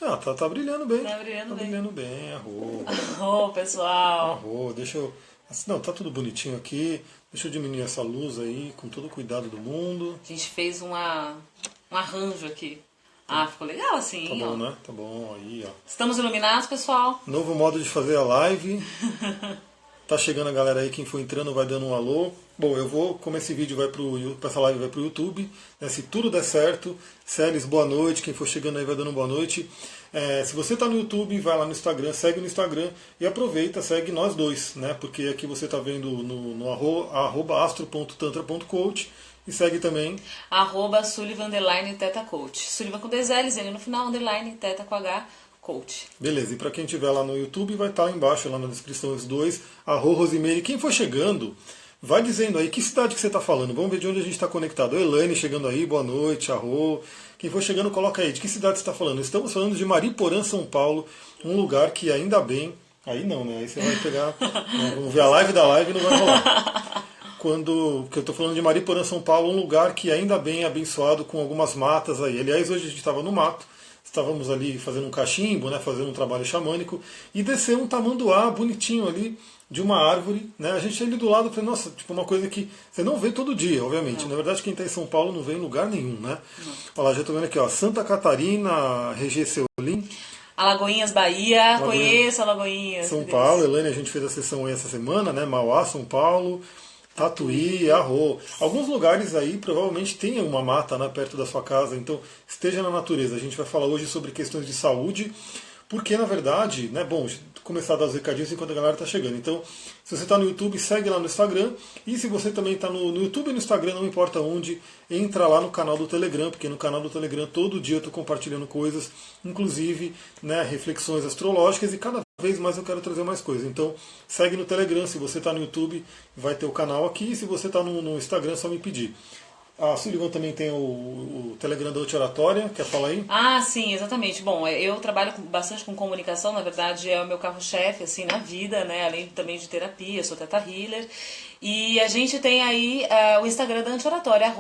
Ah, tá brilhando bem. Tá brilhando Tá bem. brilhando bem, arro. Ô, pessoal. Arro, deixa eu. Não, tá tudo bonitinho aqui. Deixa eu diminuir essa luz aí, com todo o cuidado do mundo. A gente fez um arranjo aqui. Ah, ficou legal Tá assim, bom, ó. né? Tá bom, aí, ó. Estamos iluminados, pessoal? Novo modo de fazer a live. Tá chegando a galera aí, quem for entrando vai dando um alô. Bom, eu vou, como esse vídeo vai pra essa live vai pro YouTube, né, se tudo der certo. Celes, boa noite. Quem for chegando aí vai dando boa noite. Se você está no YouTube, vai lá no Instagram, segue no Instagram e aproveita, segue nós dois, né? Porque aqui você está vendo no astro.tantra.coach e segue também @Sullivan_Teta Coach. Sullivan com dois L's, ele no final, underline, Teta com H, Coach. Beleza, e para quem estiver lá no YouTube, vai estar lá embaixo, lá na descrição, os dois, Rosimeire. Quem for chegando, vai dizendo aí que cidade que você está falando. Vamos ver de onde a gente está conectado. A Elaine chegando aí, boa noite, Arro. Quem for chegando, coloca aí. De que cidade você está falando? Estamos falando de Mariporã, São Paulo, um lugar que ainda bem... Aí não, né? Aí você vai pegar... né? Vamos ver a live da live e não vai rolar. Porque eu estou falando de Mariporã, São Paulo, um lugar que ainda bem é abençoado com algumas matas aí. Aliás, hoje a gente estava no mato. Estávamos ali fazendo um cachimbo, né, fazendo um trabalho xamânico, e desceu um tamanduá bonitinho ali de uma árvore. Né, a gente ali do lado, falei, nossa, tipo uma coisa que você não vê todo dia, obviamente. Não. Na verdade, quem está em São Paulo não vê em lugar nenhum. Né? Olha lá, já estou vendo aqui, ó, Santa Catarina, Regê Seolim. Alagoinhas, Bahia, conheço Alagoinhas. São Paulo, Elaine, a gente fez a sessão aí essa semana, né? Mauá, São Paulo. Tatuí, Arro. Alguns lugares aí provavelmente tem uma mata, né, perto da sua casa, então esteja na natureza. A gente vai falar hoje sobre questões de saúde, porque na verdade, né, bom, começar a dar os recadinhos enquanto a galera está chegando. Então, se você está no YouTube, segue lá no Instagram, e se você também está no YouTube e no Instagram, não importa onde, entra lá no canal do Telegram, porque no canal do Telegram todo dia eu estou compartilhando coisas, inclusive, né, reflexões astrológicas, e cada vez mais eu quero trazer mais coisas. Então, segue no Telegram. Se você está no YouTube, vai ter o canal aqui. E se você está no Instagram, é só me pedir. A Sullivan também tem o Telegram da Oratória. Quer falar aí? Ah, sim, exatamente. Bom, eu trabalho bastante com comunicação, na verdade é o meu carro-chefe, assim, na vida, né? Além também de terapia, sou Teta Healer. E a gente tem aí o Instagram da Anti-Oratória,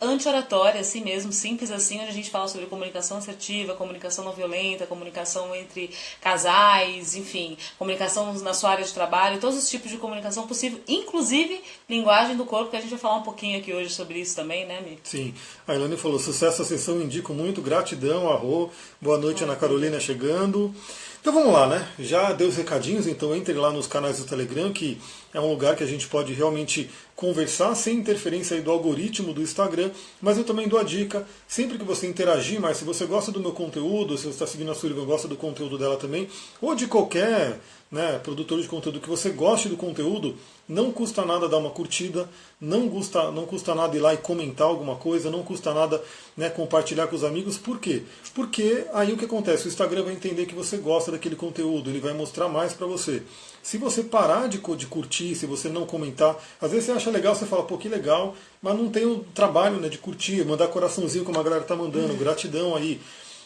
@Anti-Oratória, assim mesmo, simples assim, onde a gente fala sobre comunicação assertiva, comunicação não violenta, comunicação entre casais, enfim, comunicação na sua área de trabalho, todos os tipos de comunicação possível, inclusive linguagem do corpo, que a gente vai falar um pouquinho aqui hoje sobre isso também, né, Mi? Sim. A Elaine falou, sucesso a sessão, indico muito, gratidão, Arro. Boa noite, Ana Carolina chegando. Então vamos lá, né? Já deu os recadinhos, então entre lá nos canais do Telegram, que é um lugar que a gente pode realmente conversar sem interferência aí do algoritmo do Instagram, mas eu também dou a dica, sempre que você interagir, mas se você gosta do meu conteúdo, se você está seguindo a Sullivan, gosta do conteúdo dela também, ou de qualquer, né, produtor de conteúdo que você goste do conteúdo, não custa nada dar uma curtida, não custa nada ir lá e comentar alguma coisa, não custa nada, né, compartilhar com os amigos. Por quê? Porque aí o que acontece? O Instagram vai entender que você gosta daquele conteúdo, ele vai mostrar mais para você. Se você parar de curtir, se você não comentar, às vezes você acha legal, você fala, pô, que legal, mas não tem o trabalho, né, de curtir, mandar coraçãozinho como a galera tá mandando, gratidão aí.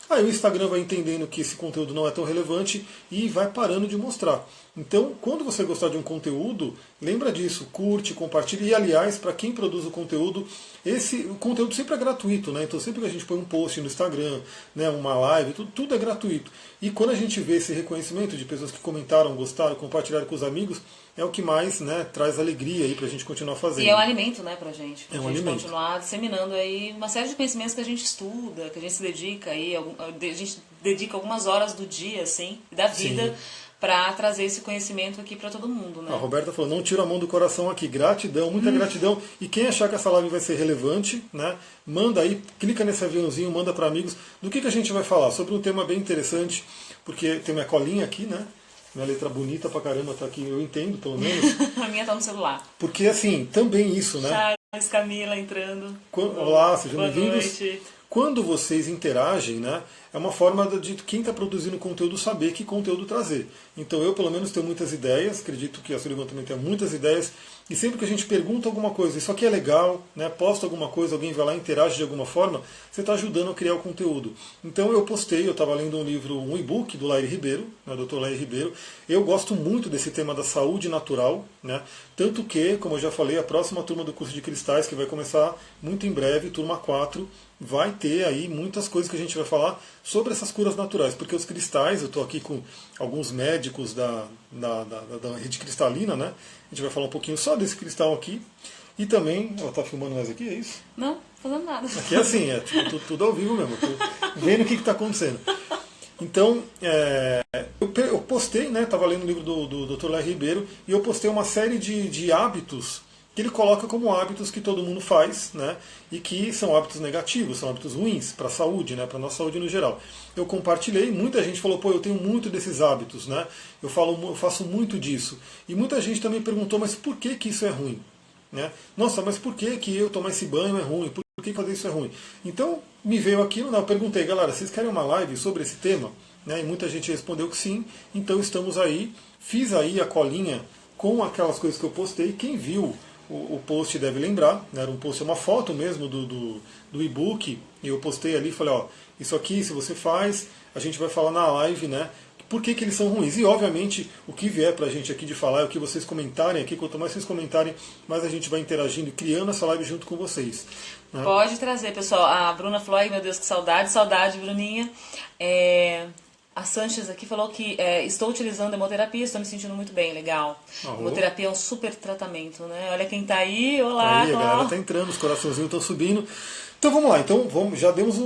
Aí o Instagram vai entendendo que esse conteúdo não é tão relevante e vai parando de mostrar. Então, quando você gostar de um conteúdo, lembra disso, curte, compartilha. E, aliás, para quem produz o conteúdo conteúdo sempre é gratuito, né? Então, sempre que a gente põe um post no Instagram, né, uma live, tudo é gratuito. E quando a gente vê esse reconhecimento de pessoas que comentaram, gostaram, compartilharam com os amigos, é o que mais, né, traz alegria aí pra gente continuar fazendo. E é um alimento, né, pra gente. É um a gente alimento. continuar disseminando aí uma série de conhecimentos que a gente estuda, que a gente se dedica aí, a gente dedica algumas horas do dia, assim, da vida, para trazer esse conhecimento aqui para todo mundo, né? A Roberta falou, não tira a mão do coração aqui, gratidão, muita gratidão. E quem achar que essa live vai ser relevante, né, manda aí, clica nesse aviãozinho, manda para amigos. Do que a gente vai falar? Sobre um tema bem interessante, porque tem minha colinha aqui, né? Minha letra bonita pra caramba tá aqui, eu entendo, pelo menos. A minha tá no celular. Porque, assim, também isso, né? Charles, Camila entrando. Olá, sejam bem-vindos. Noite. Quando vocês interagem, né, é uma forma de quem está produzindo conteúdo saber que conteúdo trazer. Então eu, pelo menos, tenho muitas ideias, acredito que a Sullivan também tem muitas ideias, E sempre que a gente pergunta alguma coisa, isso aqui é legal, né, posta alguma coisa, alguém vai lá e interage de alguma forma, você está ajudando a criar o conteúdo. Então eu postei, eu estava lendo um livro, um e-book do Lair Ribeiro, né, Dr. Lair Ribeiro. Eu gosto muito desse tema da saúde natural, né, tanto que, como eu já falei, a próxima turma do curso de cristais, que vai começar muito em breve, turma 4, vai ter aí muitas coisas que a gente vai falar sobre essas curas naturais, porque os cristais, eu estou aqui com alguns médicos da rede cristalina, né? A gente vai falar um pouquinho só desse cristal aqui. E também, ela está filmando mais aqui, é isso? Não, fazendo nada. Aqui é assim, é tipo, tudo ao vivo mesmo, tô vendo o que está acontecendo. Então, eu postei, né? Estava lendo o livro do Dr. Lair Ribeiro, e eu postei uma série de hábitos que ele coloca como hábitos que todo mundo faz, né, e que são hábitos negativos, são hábitos ruins para a saúde, né, para a nossa saúde no geral. Eu compartilhei, muita gente falou, pô, eu tenho muito desses hábitos, né, eu faço muito disso. E muita gente também perguntou, mas por que isso é ruim? Né? Nossa, mas por que eu tomar esse banho é ruim? Por que fazer isso é ruim? Então, me veio aquilo, né, eu perguntei, galera, vocês querem uma live sobre esse tema? Né, e muita gente respondeu que sim, então estamos aí, fiz aí a colinha com aquelas coisas que eu postei, quem viu o post deve lembrar, né? Era um post, uma foto mesmo do e-book, e eu postei ali e falei, ó, isso aqui, se você faz, a gente vai falar na live, né? Por que eles são ruins? E obviamente o que vier pra gente aqui de falar é o que vocês comentarem aqui, quanto mais vocês comentarem, mais a gente vai interagindo e criando essa live junto com vocês. Né? Pode trazer, pessoal. A Bruna falou, ai meu Deus, que saudade, Bruninha. A Sanches aqui falou que estou utilizando hemoterapia, estou me sentindo muito bem, legal. Hemoterapia é um super tratamento, né? Olha quem tá aí, olá. Aí, a galera tá entrando, os coraçãozinhos estão subindo. Então vamos lá, já demos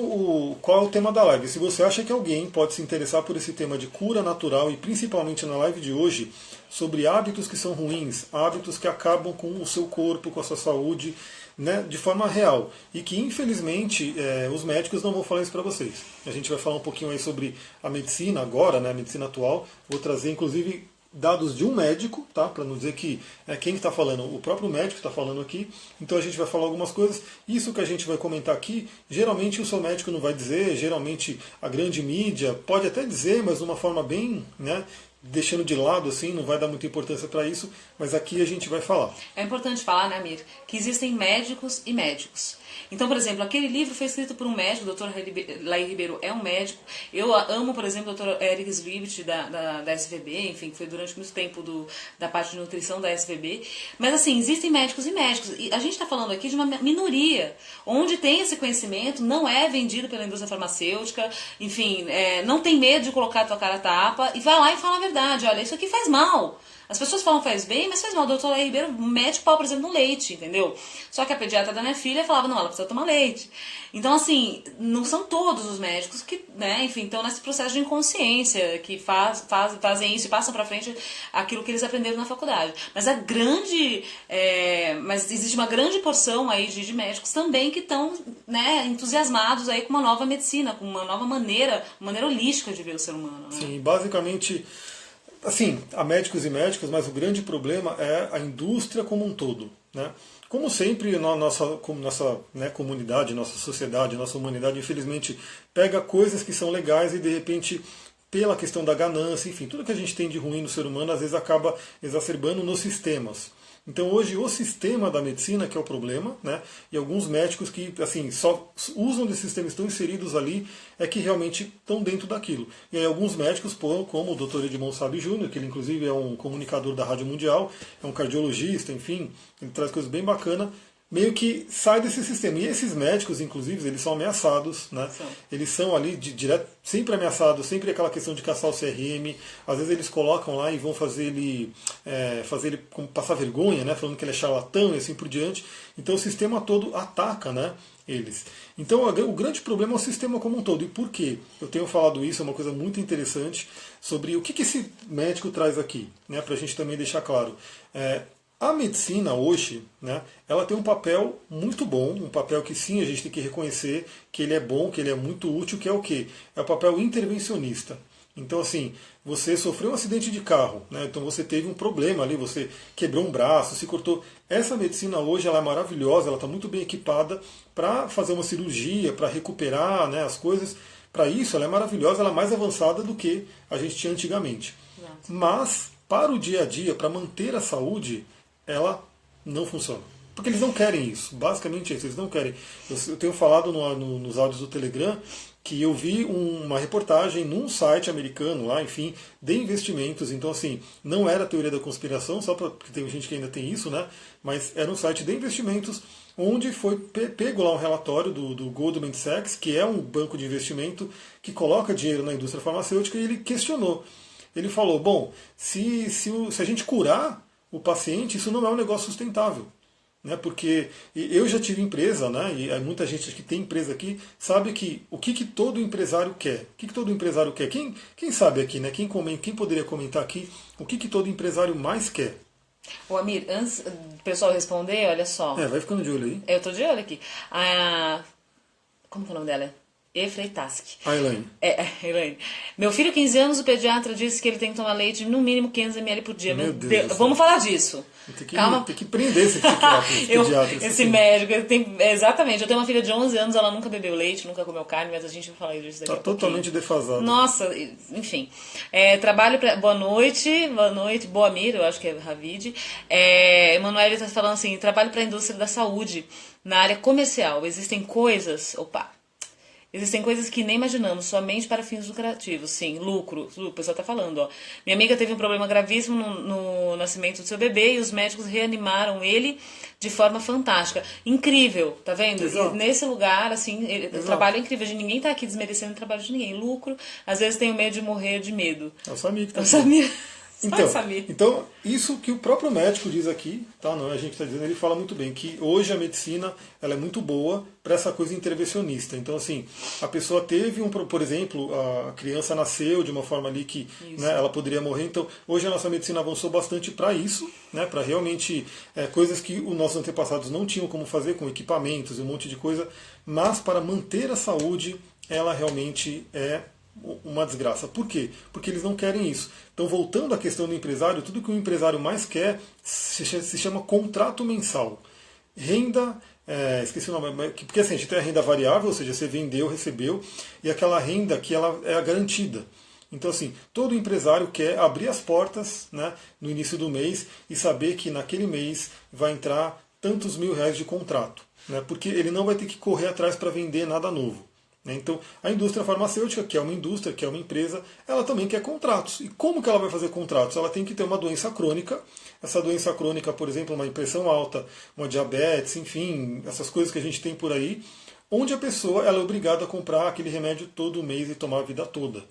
qual é o tema da live. Se você acha que alguém pode se interessar por esse tema de cura natural, e principalmente na live de hoje, sobre hábitos que são ruins, hábitos que acabam com o seu corpo, com a sua saúde, né, de forma real, e que infelizmente os médicos não vão falar isso para vocês. A gente vai falar um pouquinho aí sobre a medicina agora, né, a medicina atual. Vou trazer inclusive dados de um médico, tá? Para não dizer que é quem está falando, o próprio médico está falando aqui. Então a gente vai falar algumas coisas. Isso que a gente vai comentar aqui, geralmente o seu médico não vai dizer, geralmente a grande mídia pode até dizer, mas de uma forma bem, né, deixando de lado, assim, não vai dar muita importância para isso, mas aqui a gente vai falar. É importante falar, né, Amir, que existem médicos e médicos. Então, por exemplo, aquele livro foi escrito por um médico, o Dr. Lair Ribeiro é um médico. Eu amo, por exemplo, o Dr. Eric Swift da SVB, enfim, que foi durante muito tempo da parte de nutrição da SVB. Mas, assim, existem médicos e médicos. E a gente está falando aqui de uma minoria, onde tem esse conhecimento, não é vendido pela indústria farmacêutica, enfim, não tem medo de colocar a tua cara a tapa e vai lá e fala a verdade. Olha, isso aqui faz mal. As pessoas falam faz bem, mas faz mal. O doutor Lair Ribeiro mete o pau, por exemplo, no leite, entendeu? Só que a pediatra da minha filha falava, não, ela precisa tomar leite. Então, assim, não são todos os médicos que, né, enfim, estão nesse processo de inconsciência, que fazem isso e passam pra frente aquilo que eles aprenderam na faculdade. Mas mas existe uma grande porção aí de médicos também que estão, né, entusiasmados aí com uma nova medicina, com uma nova maneira holística de ver o ser humano. Né? Sim, basicamente, assim, há médicos e médicas, mas o grande problema é a indústria como um todo, né? Como sempre, nossa né, comunidade, nossa sociedade, nossa humanidade, infelizmente, pega coisas que são legais e, de repente, pela questão da ganância, enfim, tudo que a gente tem de ruim no ser humano, às vezes acaba exacerbando nos sistemas. Então hoje o sistema da medicina que é o problema, né? E alguns médicos que assim só usam desses sistemas, estão inseridos ali, é que realmente estão dentro daquilo. E aí alguns médicos, como o Dr. Edmond Sabe Júnior, que ele inclusive é um comunicador da Rádio Mundial, é um cardiologista, enfim, ele traz coisas bem bacanas, meio que sai desse sistema. E esses médicos, inclusive, eles são ameaçados, né? Eles são ali direto, sempre ameaçados, sempre aquela questão de caçar o CRM. Às vezes eles colocam lá e vão fazer ele passar vergonha, né? Falando que ele é charlatão e assim por diante. Então o sistema todo ataca, né, eles. Então o grande problema é o sistema como um todo. E por quê? Eu tenho falado isso, é uma coisa muito interessante, sobre o que esse médico traz aqui, né? Para a gente também deixar claro. A medicina hoje, né, ela tem um papel muito bom, um papel que sim, a gente tem que reconhecer que ele é bom, que ele é muito útil, que é o quê? É o papel intervencionista. Então, assim, você sofreu um acidente de carro, né, então você teve um problema ali, você quebrou um braço, se cortou. Essa medicina hoje ela é maravilhosa, ela está muito bem equipada para fazer uma cirurgia, para recuperar, né, as coisas. Para isso, ela é maravilhosa, ela é mais avançada do que a gente tinha antigamente. Exato. Mas, para o dia a dia, para manter a saúde, ela não funciona. Porque eles não querem isso, basicamente é isso, eles não querem. Eu tenho falado nos áudios do Telegram que eu vi uma reportagem num site americano lá, enfim, de investimentos. Então, assim, não era teoria da conspiração, só porque tem gente que ainda tem isso, né? Mas era um site de investimentos onde foi pego lá um relatório do Goldman Sachs, que é um banco de investimento que coloca dinheiro na indústria farmacêutica, e ele questionou. Ele falou, bom, se a gente curar o paciente, isso não é um negócio sustentável. Né, porque eu já tive empresa, né, e muita gente que tem empresa aqui sabe que o que todo empresário quer. O que todo empresário quer? Quem sabe aqui, né? Quem poderia comentar aqui o que todo empresário mais quer? Ô Amir, antes do pessoal responder, olha só. Vai ficando de olho aí. Eu tô de olho aqui. Como que é o nome dela? Efreitask. A Elaine. Elaine. Meu filho, 15 anos, o pediatra disse que ele tem que tomar leite no mínimo 500 ml por dia. Meu Deus. Vamos falar disso. Calma. Tem que prender esse pediatra. Esse médico. Exatamente. Eu tenho uma filha de 11 anos, ela nunca bebeu leite, nunca comeu carne, mas a gente vai falar disso daqui a pouquinho. Totalmente defasado. Nossa, enfim. Boa noite, boa Amir, eu acho que é Ravid. Emanuele está falando assim, trabalho para a indústria da saúde, na área comercial. Existem coisas que nem imaginamos, somente para fins lucrativos. Sim, lucro. O pessoal está falando, ó. Minha amiga teve um problema gravíssimo no nascimento do seu bebê e os médicos reanimaram ele de forma fantástica. Incrível, tá vendo? Nesse lugar, assim, o trabalho é incrível. Ninguém tá aqui desmerecendo o trabalho de ninguém. Lucro, às vezes tenho medo de morrer de medo. É o Samir que tá aqui. Então, isso que o próprio médico diz aqui, tá? Não é a gente está dizendo, ele fala muito bem, que hoje a medicina ela é muito boa para essa coisa intervencionista. Então, assim, a pessoa teve por exemplo, a criança nasceu de uma forma ali que, né, ela poderia morrer. Então, hoje a nossa medicina avançou bastante para isso, né, para realmente coisas que os nossos antepassados não tinham como fazer, com equipamentos e um monte de coisa, mas para manter a saúde, ela realmente é uma desgraça. Por quê? Porque eles não querem isso. Então, voltando à questão do empresário, tudo que o empresário mais quer se chama contrato mensal. Renda, esqueci o nome, porque assim, a gente tem a renda variável, ou seja, você vendeu, recebeu, e aquela renda que ela é a garantida. Então, assim, todo empresário quer abrir as portas, né, no início do mês e saber que naquele mês vai entrar tantos mil reais de contrato, né, porque ele não vai ter que correr atrás para vender nada novo. Então, a indústria farmacêutica, que é uma indústria, que é uma empresa, ela também quer contratos. E como que ela vai fazer contratos? Ela tem que ter uma doença crônica. Essa doença crônica, por exemplo, uma pressão alta, uma diabetes, enfim, essas coisas que a gente tem por aí, onde a pessoa ela é obrigada a comprar aquele remédio todo mês e tomar a vida toda.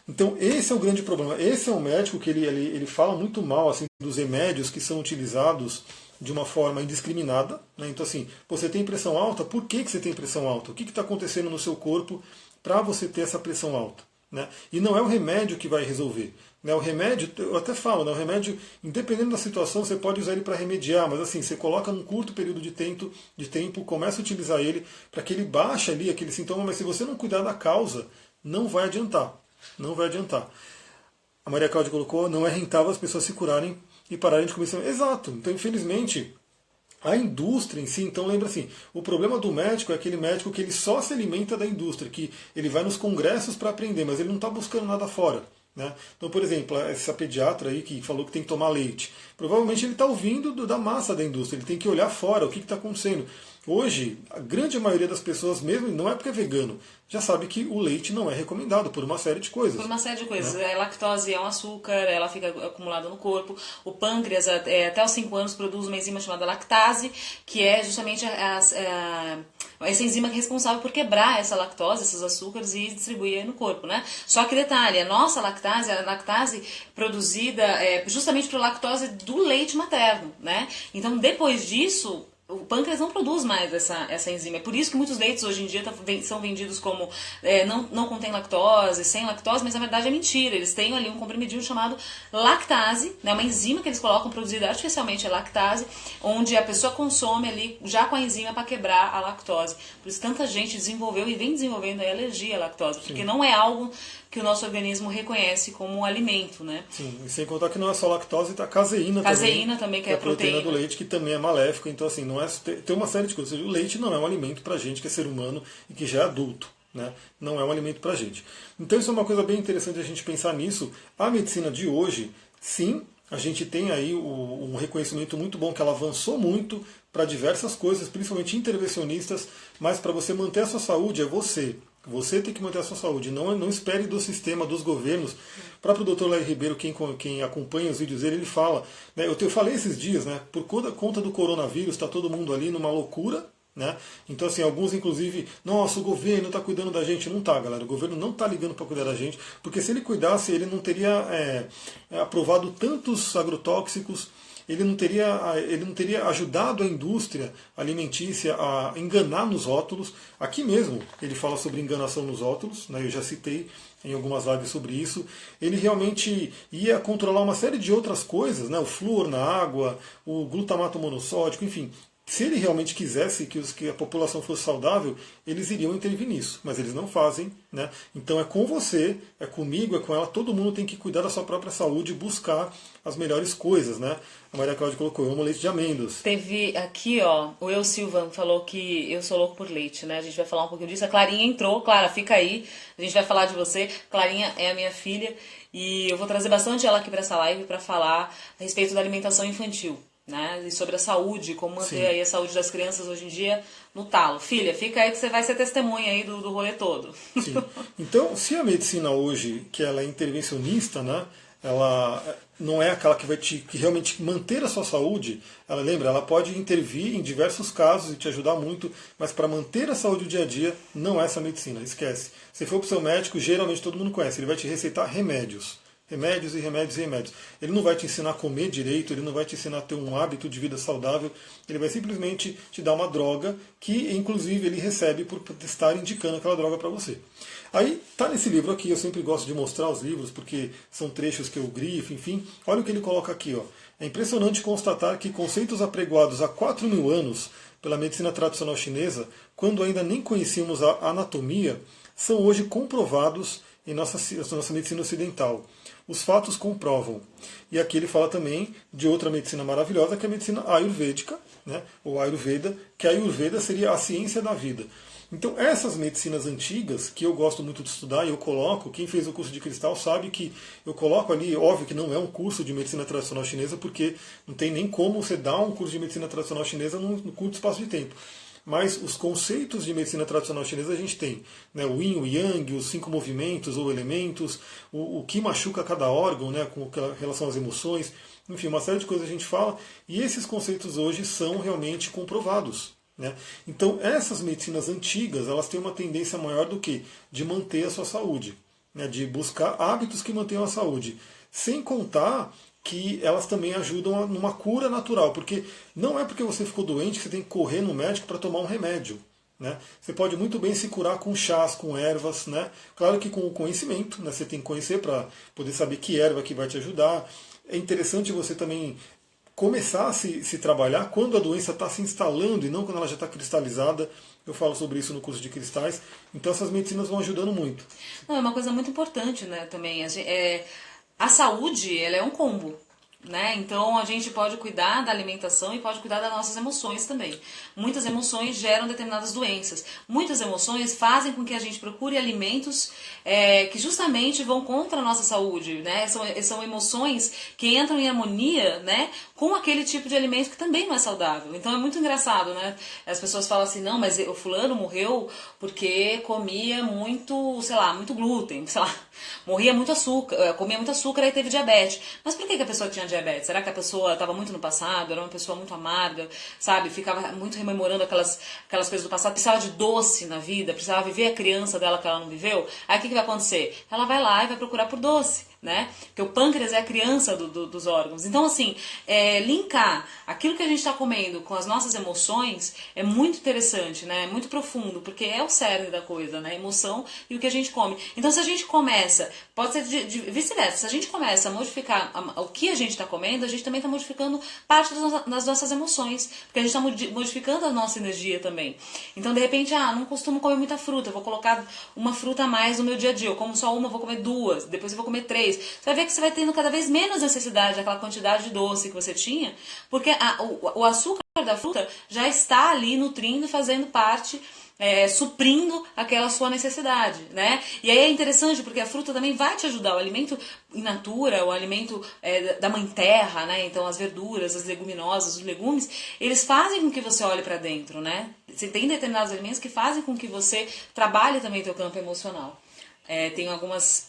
Então, esse é o grande problema. Esse é um médico que ele fala muito mal assim, dos remédios que são utilizados de uma forma indiscriminada. Né? Então, assim, você tem pressão alta, por que você tem pressão alta? O que está acontecendo no seu corpo para você ter essa pressão alta? Né? E não é o remédio que vai resolver. Né? O remédio, eu até falo, né? O remédio, independendo da situação, você pode usar ele para remediar, mas assim, você coloca num curto período de tempo, começa a utilizar ele para que ele baixe ali aquele sintoma, mas se você não cuidar da causa, não vai adiantar. Não vai adiantar. A Maria Cláudia colocou, não é rentável as pessoas se curarem e pararem de comer. Exato. Então, infelizmente, a indústria em si, então lembra assim, o problema do médico é aquele médico que ele só se alimenta da indústria, que ele vai nos congressos para aprender, mas ele não está buscando nada fora. Né? Então, por exemplo, essa pediatra aí que falou que tem que tomar leite, provavelmente ele está ouvindo da massa da indústria, ele tem que olhar fora, o que está acontecendo. Hoje, a grande maioria das pessoas, mesmo não é porque é vegano, já sabe que o leite não é recomendado por uma série de coisas. Por uma série de coisas. Né? A lactose é um açúcar, ela fica acumulada no corpo. O pâncreas, até os 5 anos, produz uma enzima chamada lactase, que é justamente essa enzima que é responsável por quebrar essa lactose, esses açúcares, e distribuir no corpo. Né? Só que detalhe, a nossa lactase, a lactase produzida justamente por lactose do leite materno. Né? Então, depois disso, o pâncreas não produz mais essa enzima. É por isso que muitos leites hoje em dia são vendidos como não contém lactose, sem lactose, mas na verdade é mentira. Eles têm ali um comprimidinho chamado lactase, né, uma enzima que eles colocam produzida artificialmente, é lactase, onde a pessoa consome ali já com a enzima para quebrar a lactose. Por isso tanta gente desenvolveu e vem desenvolvendo a alergia à lactose, porque Sim. não é algo que o nosso organismo reconhece como um alimento, né? Sim, e sem contar que não é só lactose, tá caseína também, que é a proteína do leite, que também é maléfica. Então, assim, não é, tem uma série de coisas. O leite não é um alimento pra gente que é ser humano e que já é adulto. Né? Não é um alimento pra gente. Então, isso é uma coisa bem interessante a gente pensar nisso. A medicina de hoje, sim, A gente tem aí um reconhecimento muito bom que ela avançou muito para diversas coisas, principalmente intervencionistas, mas para você manter a sua saúde é você. Você tem que manter a sua saúde. Não espere do sistema, dos governos. O próprio Dr. Larry Ribeiro, quem acompanha os vídeos dele, ele fala. Né, eu falei esses dias, né, por conta do coronavírus, está todo mundo ali numa loucura. Né? Então, assim, alguns inclusive, nossa, o governo está cuidando da gente. Não está, galera. O governo não está ligando para cuidar da gente, porque se ele cuidasse, ele não teria aprovado tantos agrotóxicos, ele não teria ajudado a indústria alimentícia a enganar nos rótulos. Aqui mesmo ele fala sobre enganação nos rótulos, né? Eu já citei em algumas lives sobre isso. Ele realmente ia controlar uma série de outras coisas, né? O flúor na água, o glutamato monossódico, enfim. Se ele realmente quisesse que a população fosse saudável, eles iriam intervir nisso, mas eles não fazem. Né? Então é com você, é comigo, é com ela, todo mundo tem que cuidar da sua própria saúde e buscar as melhores coisas. Né? A Maria Cláudia colocou, eu amo leite de amêndoas. Teve aqui, ó, o Eu Silva falou que eu sou louco por leite, né? A gente vai falar um pouquinho disso. A Clarinha entrou, Clara, fica aí, a gente vai falar de você. Clarinha é a minha filha e eu vou trazer bastante ela aqui para essa live para falar a respeito da alimentação infantil. Né? E sobre a saúde, como manter aí a saúde das crianças hoje em dia no talo. Filha, fica aí que você vai ser testemunha aí do rolê todo. Sim. Então, se a medicina hoje, que ela é intervencionista, né, ela não é aquela que vai que realmente manter a sua saúde, ela pode intervir em diversos casos e te ajudar muito, mas para manter a saúde do dia a dia, não é essa medicina, esquece. Se for para o seu médico, geralmente todo mundo conhece, ele vai te receitar remédios. Remédios e remédios e remédios. Ele não vai te ensinar a comer direito, ele não vai te ensinar a ter um hábito de vida saudável, ele vai simplesmente te dar uma droga que, inclusive, ele recebe por estar indicando aquela droga para você. Aí, tá nesse livro aqui, eu sempre gosto de mostrar os livros, porque são trechos que eu grifo, enfim. Olha o que ele coloca aqui. Ó. É impressionante constatar que conceitos apregoados há 4.000 anos pela medicina tradicional chinesa, quando ainda nem conhecíamos a anatomia, são hoje comprovados em nossa medicina ocidental. Os fatos comprovam. E aqui ele fala também de outra medicina maravilhosa, que é a medicina ayurvédica, né? Ou Ayurveda, que a Ayurveda seria a ciência da vida. Então essas medicinas antigas, que eu gosto muito de estudar, e eu coloco, quem fez o curso de cristal sabe que eu coloco ali, óbvio que não é um curso de medicina tradicional chinesa, porque não tem nem como você dar um curso de medicina tradicional chinesa num curto espaço de tempo. Mas os conceitos de medicina tradicional chinesa a gente tem, né, o yin, o yang, os 5 movimentos ou elementos, o que machuca cada órgão, né, com relação às emoções, enfim, uma série de coisas a gente fala, e esses conceitos hoje são realmente comprovados. Né? Então essas medicinas antigas, elas têm uma tendência maior do que de manter a sua saúde, né, de buscar hábitos que mantenham a saúde, sem contar que elas também ajudam numa cura natural, porque não é porque você ficou doente que você tem que correr no médico para tomar um remédio. Né? Você pode muito bem se curar com chás, com ervas, né? Claro que com o conhecimento, né? Você tem que conhecer para poder saber que erva que vai te ajudar. É interessante você também começar a se trabalhar quando a doença está se instalando e não quando ela já está cristalizada. Eu falo sobre isso no curso de cristais. Então essas medicinas vão ajudando muito. Não, é uma coisa muito importante, né, também. A saúde, ela é um combo. Né? Então a gente pode cuidar da alimentação e pode cuidar das nossas emoções também. Muitas emoções geram determinadas doenças. Muitas emoções fazem com que a gente procure alimentos que justamente vão contra a nossa saúde. Né? São emoções que entram em harmonia, né, com aquele tipo de alimento que também não é saudável. Então é muito engraçado, né? As pessoas falam assim, não, mas o fulano morreu porque comia muito, sei lá, muito glúten, sei lá, comia muito açúcar e teve diabetes. Mas por que a pessoa tinha diabetes? Será que a pessoa estava muito no passado, era uma pessoa muito amarga, sabe? Ficava muito rememorando aquelas coisas do passado, precisava de doce na vida, precisava viver a criança dela que ela não viveu? Aí o que vai acontecer? Ela vai lá e vai procurar por doce. Né? Porque o pâncreas é a criança dos órgãos. Então, assim, linkar aquilo que a gente está comendo com as nossas emoções é muito interessante, né? É muito profundo, porque é o cerne da coisa, né? A emoção e o que a gente come. Então, se a gente começa, pode ser vice-versa, se a gente começa a modificar o que a gente está comendo, a gente também está modificando parte das nossas emoções, porque a gente está modificando a nossa energia também. Então, de repente, não costumo comer muita fruta, eu vou colocar uma fruta a mais no meu dia a dia. Eu como só uma, eu vou comer 2, depois eu vou comer 3. Você vai ver que você vai tendo cada vez menos necessidade daquela quantidade de doce que você tinha, porque o açúcar da fruta já está ali nutrindo, fazendo parte suprindo aquela sua necessidade, né? E aí é interessante porque a fruta também vai te ajudar, o alimento in natura, o alimento da mãe terra, né? Então as verduras, as leguminosas, os legumes, eles fazem com que você olhe para dentro, né? Você tem determinados alimentos que fazem com que você trabalhe também teu campo emocional. Tem algumas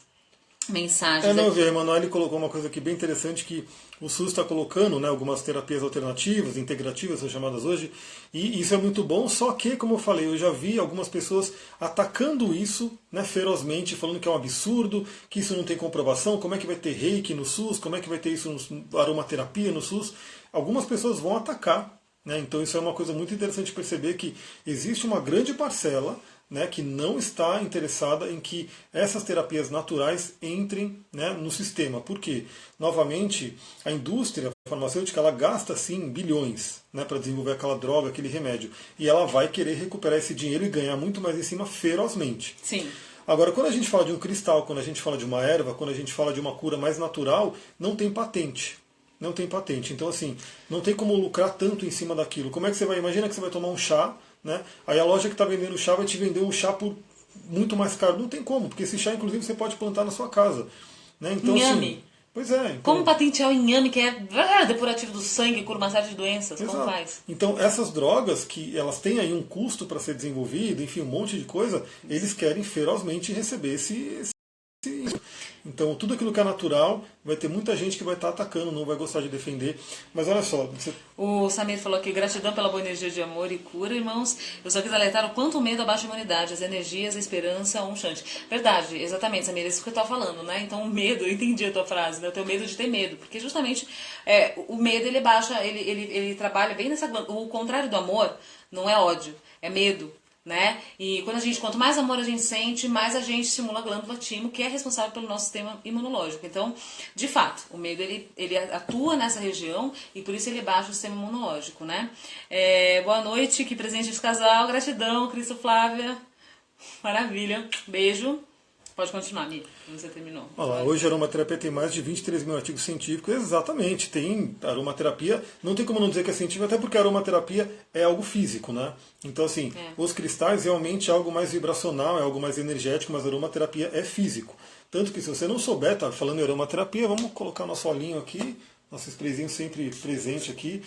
mensagens. Não, a Emanuele colocou uma coisa aqui bem interessante que o SUS está colocando, né, algumas terapias alternativas, integrativas, são chamadas hoje, e isso é muito bom, só que, como eu falei, eu já vi algumas pessoas atacando isso, né, ferozmente, falando que é um absurdo, que isso não tem comprovação, como é que vai ter reiki no SUS, como é que vai ter isso no aromaterapia no SUS. Algumas pessoas vão atacar, né, então isso é uma coisa muito interessante perceber que existe uma grande parcela, né, que não está interessada em que essas terapias naturais entrem, né, no sistema. Por quê? Novamente, a indústria farmacêutica ela gasta sim bilhões, né, para desenvolver aquela droga, aquele remédio. E ela vai querer recuperar esse dinheiro e ganhar muito mais em cima ferozmente. Sim. Agora, quando a gente fala de um cristal, quando a gente fala de uma erva, quando a gente fala de uma cura mais natural, não tem patente. Não tem patente. Então, assim, não tem como lucrar tanto em cima daquilo. Como é que você vai? Imagina que você vai tomar um chá, né? Aí a loja que está vendendo chá vai te vender um chá por muito mais caro. Não tem como, porque esse chá, inclusive, você pode plantar na sua casa. Né? Então, inhame. Assim, pois é. Então, como patentear o inhame, que é depurativo do sangue, cura uma série de doenças? exato. Como faz? Então, essas drogas, que elas têm aí um custo para ser desenvolvido, enfim, um monte de coisa, eles querem ferozmente receber esse. Então, tudo aquilo que é natural, vai ter muita gente que vai estar atacando, não vai gostar de defender. Mas olha só. O Samir falou aqui, gratidão pela boa energia de amor e cura, irmãos. Eu só quis alertar o quanto o medo abaixa a imunidade, as energias, a esperança, um chante. Verdade, exatamente, Samir, é isso que eu estava falando, né? Então, o medo, eu entendi a tua frase, né? Eu tenho medo de ter medo, porque justamente o medo, ele baixa, ele trabalha bem nessa... O contrário do amor não é ódio, é medo. Né? E quanto mais amor a gente sente, mais a gente estimula a glândula timo, que é responsável pelo nosso sistema imunológico. Então, de fato, o medo ele atua nessa região e por isso ele baixa o sistema imunológico, né? Boa noite, que presente de casal, gratidão, Cristo Flávia, maravilha, beijo. Pode continuar, Mi, você terminou. Olha lá, hoje a aromaterapia tem mais de 23 mil artigos científicos. Exatamente, tem aromaterapia. Não tem como não dizer que é científica, até porque a aromaterapia é algo físico, né? Então, assim, os cristais realmente é algo mais vibracional, é algo mais energético, mas a aromaterapia é físico. Tanto que se você não souber, tá falando em aromaterapia, vamos colocar nosso olhinho aqui, nosso sprayzinho sempre presente aqui.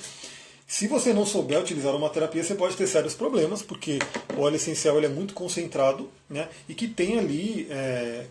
Se você não souber utilizar uma terapia, você pode ter sérios problemas, porque o óleo essencial ele é muito concentrado, né, e que tem ali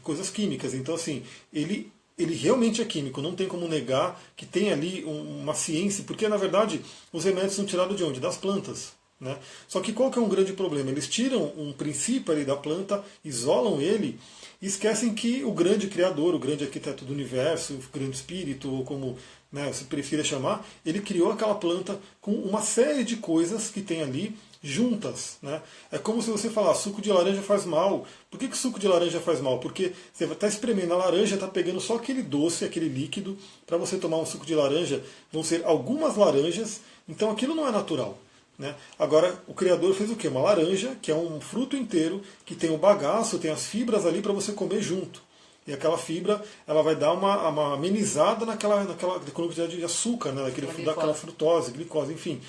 coisas químicas. Então, assim, ele realmente é químico, não tem como negar que tem ali uma ciência, porque, na verdade, os remédios são tirados de onde? Das plantas. Né? Só que qual que é um grande problema? Eles tiram um princípio ali da planta, isolam ele, e esquecem que o grande criador, o grande arquiteto do universo, o grande espírito, ou como você prefira chamar, ele criou aquela planta com uma série de coisas que tem ali juntas. Né? É como se você falar, suco de laranja faz mal. Por que suco de laranja faz mal? Porque você está espremendo a laranja, está pegando só aquele doce, aquele líquido. Para você tomar um suco de laranja, vão ser algumas laranjas, então aquilo não é natural. Né? Agora, o Criador fez o quê? Uma laranja, que é um fruto inteiro, que tem o bagaço, tem as fibras ali para você comer junto. E aquela fibra ela vai dar uma amenizada naquela quantidade de açúcar, né? Daquela frutose, glicose, enfim.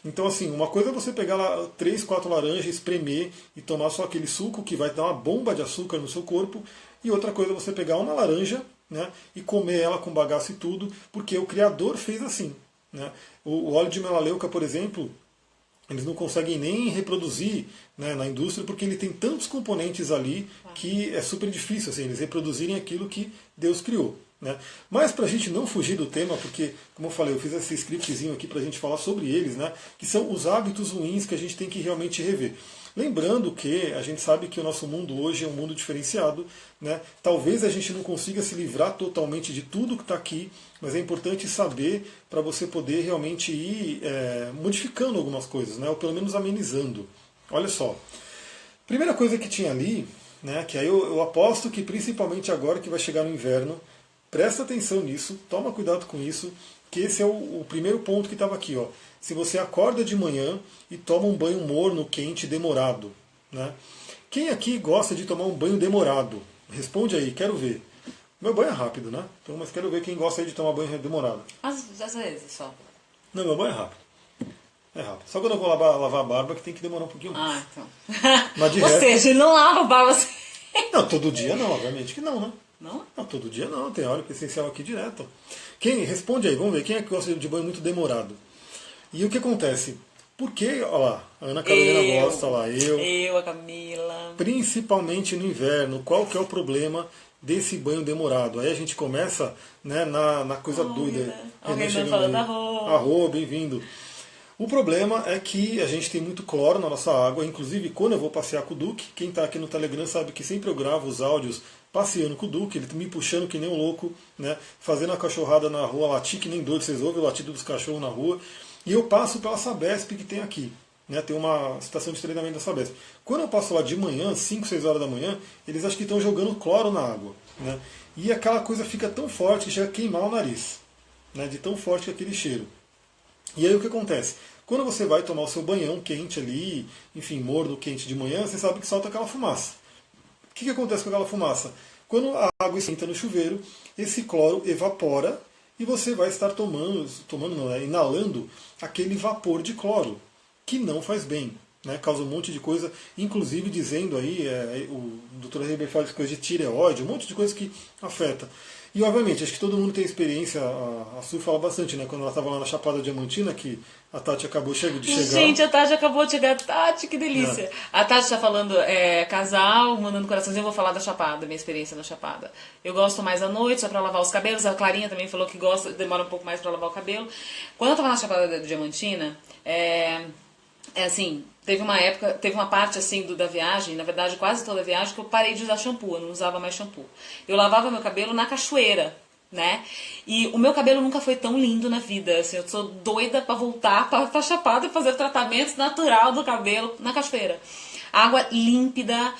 Então, assim, uma coisa é você pegar 3, 4 laranjas, espremer e tomar só aquele suco, que vai dar uma bomba de açúcar no seu corpo. E outra coisa é você pegar uma laranja, né, e comer ela com bagaço e tudo, porque o Criador fez assim. Né? O óleo de melaleuca, por exemplo, eles não conseguem nem reproduzir, né, na indústria, porque ele tem tantos componentes ali que é super difícil assim, eles reproduzirem aquilo que Deus criou. Né? Mas para a gente não fugir do tema, porque, como eu falei, eu fiz esse scriptzinho aqui para a gente falar sobre eles, né, que são os hábitos ruins que a gente tem que realmente rever. Lembrando que a gente sabe que o nosso mundo hoje é um mundo diferenciado, né? Talvez a gente não consiga se livrar totalmente de tudo que está aqui, mas é importante saber para você poder realmente ir modificando algumas coisas, né? Ou pelo menos amenizando. Olha só, primeira coisa que tinha ali, né? Que aí eu aposto que principalmente agora que vai chegar no inverno, presta atenção nisso, toma cuidado com isso, que esse é o primeiro ponto que estava aqui, ó. Se você acorda de manhã e toma um banho morno, quente, demorado. Né? Quem aqui gosta de tomar um banho demorado? Responde aí, quero ver. Meu banho é rápido, né? Então, mas quero ver quem gosta aí de tomar banho demorado. Às vezes só. Não, meu banho é rápido. É rápido. Só quando eu vou lavar a barba que tem que demorar um pouquinho mais. Ah, então. Mas de Ou resto... seja, ele não lava a barba assim. Não, todo dia não, obviamente que não, né? Não? Não, todo dia não, tem óleo essencial aqui direto. Quem responde aí, vamos ver, quem é que gosta de banho muito demorado? E o que acontece? Por que, olha lá, a Ana Carolina gosta, olha lá, Eu, a Camila. principalmente no inverno, qual que é o problema desse banho demorado? Aí a gente começa, né, na coisa doida. Alguém tá falando arroz. Arroz, bem-vindo. O problema é que a gente tem muito cloro na nossa água, inclusive quando eu vou passear com o Duque, quem está aqui no Telegram sabe que sempre eu gravo os áudios passeando com o Duque, ele me puxando que nem um louco, né, fazendo a cachorrada na rua, latir que nem doido, vocês ouvem o latido dos cachorros na rua, e eu passo pela Sabesp que tem aqui, né, tem uma estação de treinamento da Sabesp. Quando eu passo lá de manhã, 5, 6 horas da manhã, eles acham que estão jogando cloro na água, né, e aquela coisa fica tão forte que chega a queimar o nariz, né, de tão forte que é aquele cheiro. E aí o que acontece? Quando você vai tomar o seu banhão quente ali, enfim, morno quente de manhã, você sabe que solta aquela fumaça. O que acontece com aquela fumaça? Quando a água esquenta no chuveiro, esse cloro evapora e você vai estar inalando aquele vapor de cloro, que não faz bem, né? Causa um monte de coisa, inclusive dizendo aí, o Dr. Heber fala de coisa de tireoide, um monte de coisa que afeta. E obviamente, acho que todo mundo tem experiência, a Su fala bastante, né? Quando ela estava lá na Chapada Diamantina, que a Tati acabou de chegar. Gente, a Tati acabou de chegar. Tati, que delícia. É. A Tati está falando casal, mandando coraçãozinho. Eu vou falar da Chapada, minha experiência na Chapada. Eu gosto mais à noite, só para lavar os cabelos. A Clarinha também falou que gosta, demora um pouco mais para lavar o cabelo. Quando eu estava na Chapada Diamantina, assim, teve uma parte assim da viagem, na verdade quase toda a viagem, que eu parei de usar shampoo, eu não usava mais shampoo. Eu lavava meu cabelo na cachoeira, né? E o meu cabelo nunca foi tão lindo na vida, assim, eu sou doida pra voltar pra Chapada e fazer tratamento natural do cabelo na cachoeira. Água límpida,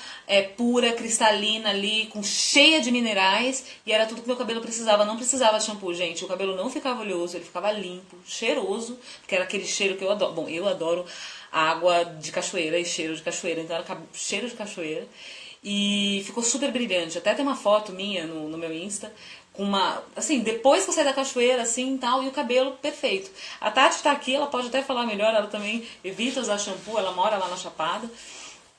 pura, cristalina ali, cheia de minerais, e era tudo que meu cabelo precisava. Não precisava de shampoo, gente. O cabelo não ficava oleoso, ele ficava limpo, cheiroso, porque era aquele cheiro que eu adoro. Bom, eu adoro água de cachoeira e cheiro de cachoeira, então era cheiro de cachoeira. E ficou super brilhante. Até tem uma foto minha no meu Insta, com uma, assim, depois que eu saí da cachoeira, assim, tal, e o cabelo perfeito. A Tati tá aqui, ela pode até falar melhor, ela também evita usar shampoo, ela mora lá na Chapada.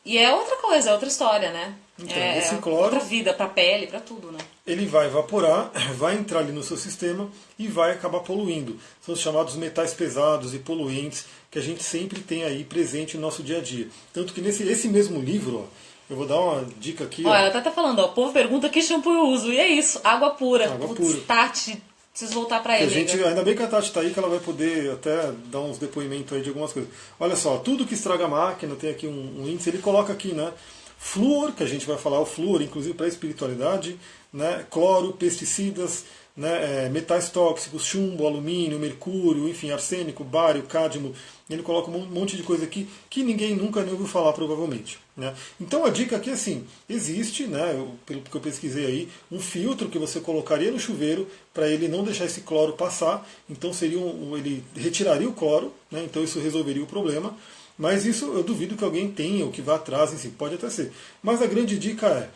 E é outra coisa, é outra história, né? Então, esse cloro, outra vida, pra pele, pra tudo, né? Ele vai evaporar, vai entrar ali no seu sistema e vai acabar poluindo. São os chamados metais pesados e poluentes que a gente sempre tem aí presente no nosso dia a dia. Tanto que esse mesmo livro, ó, eu vou dar uma dica aqui. Ó, ela tá falando, ó, o povo pergunta que shampoo eu uso. E é isso, água pura. Água pura. Tati, preciso voltar pra ele. Ainda bem que a Tati está aí, que ela vai poder até dar uns depoimentos aí de algumas coisas. Olha só, tudo que estraga a máquina, tem aqui um índice, ele coloca aqui, né? Flúor, que a gente vai falar, o flúor, inclusive para a espiritualidade, né? Cloro, pesticidas, né? Metais tóxicos, chumbo, alumínio, mercúrio, enfim, arsênico, bário, cádmio. Ele coloca um monte de coisa aqui que ninguém nunca nem ouviu falar, provavelmente. Né? Então a dica aqui é assim, existe, né, pelo que eu pesquisei aí, um filtro que você colocaria no chuveiro para ele não deixar esse cloro passar, então seria ele retiraria o cloro, né, então isso resolveria o problema, mas isso eu duvido que alguém tenha ou que vá atrás, enfim, pode até ser. Mas a grande dica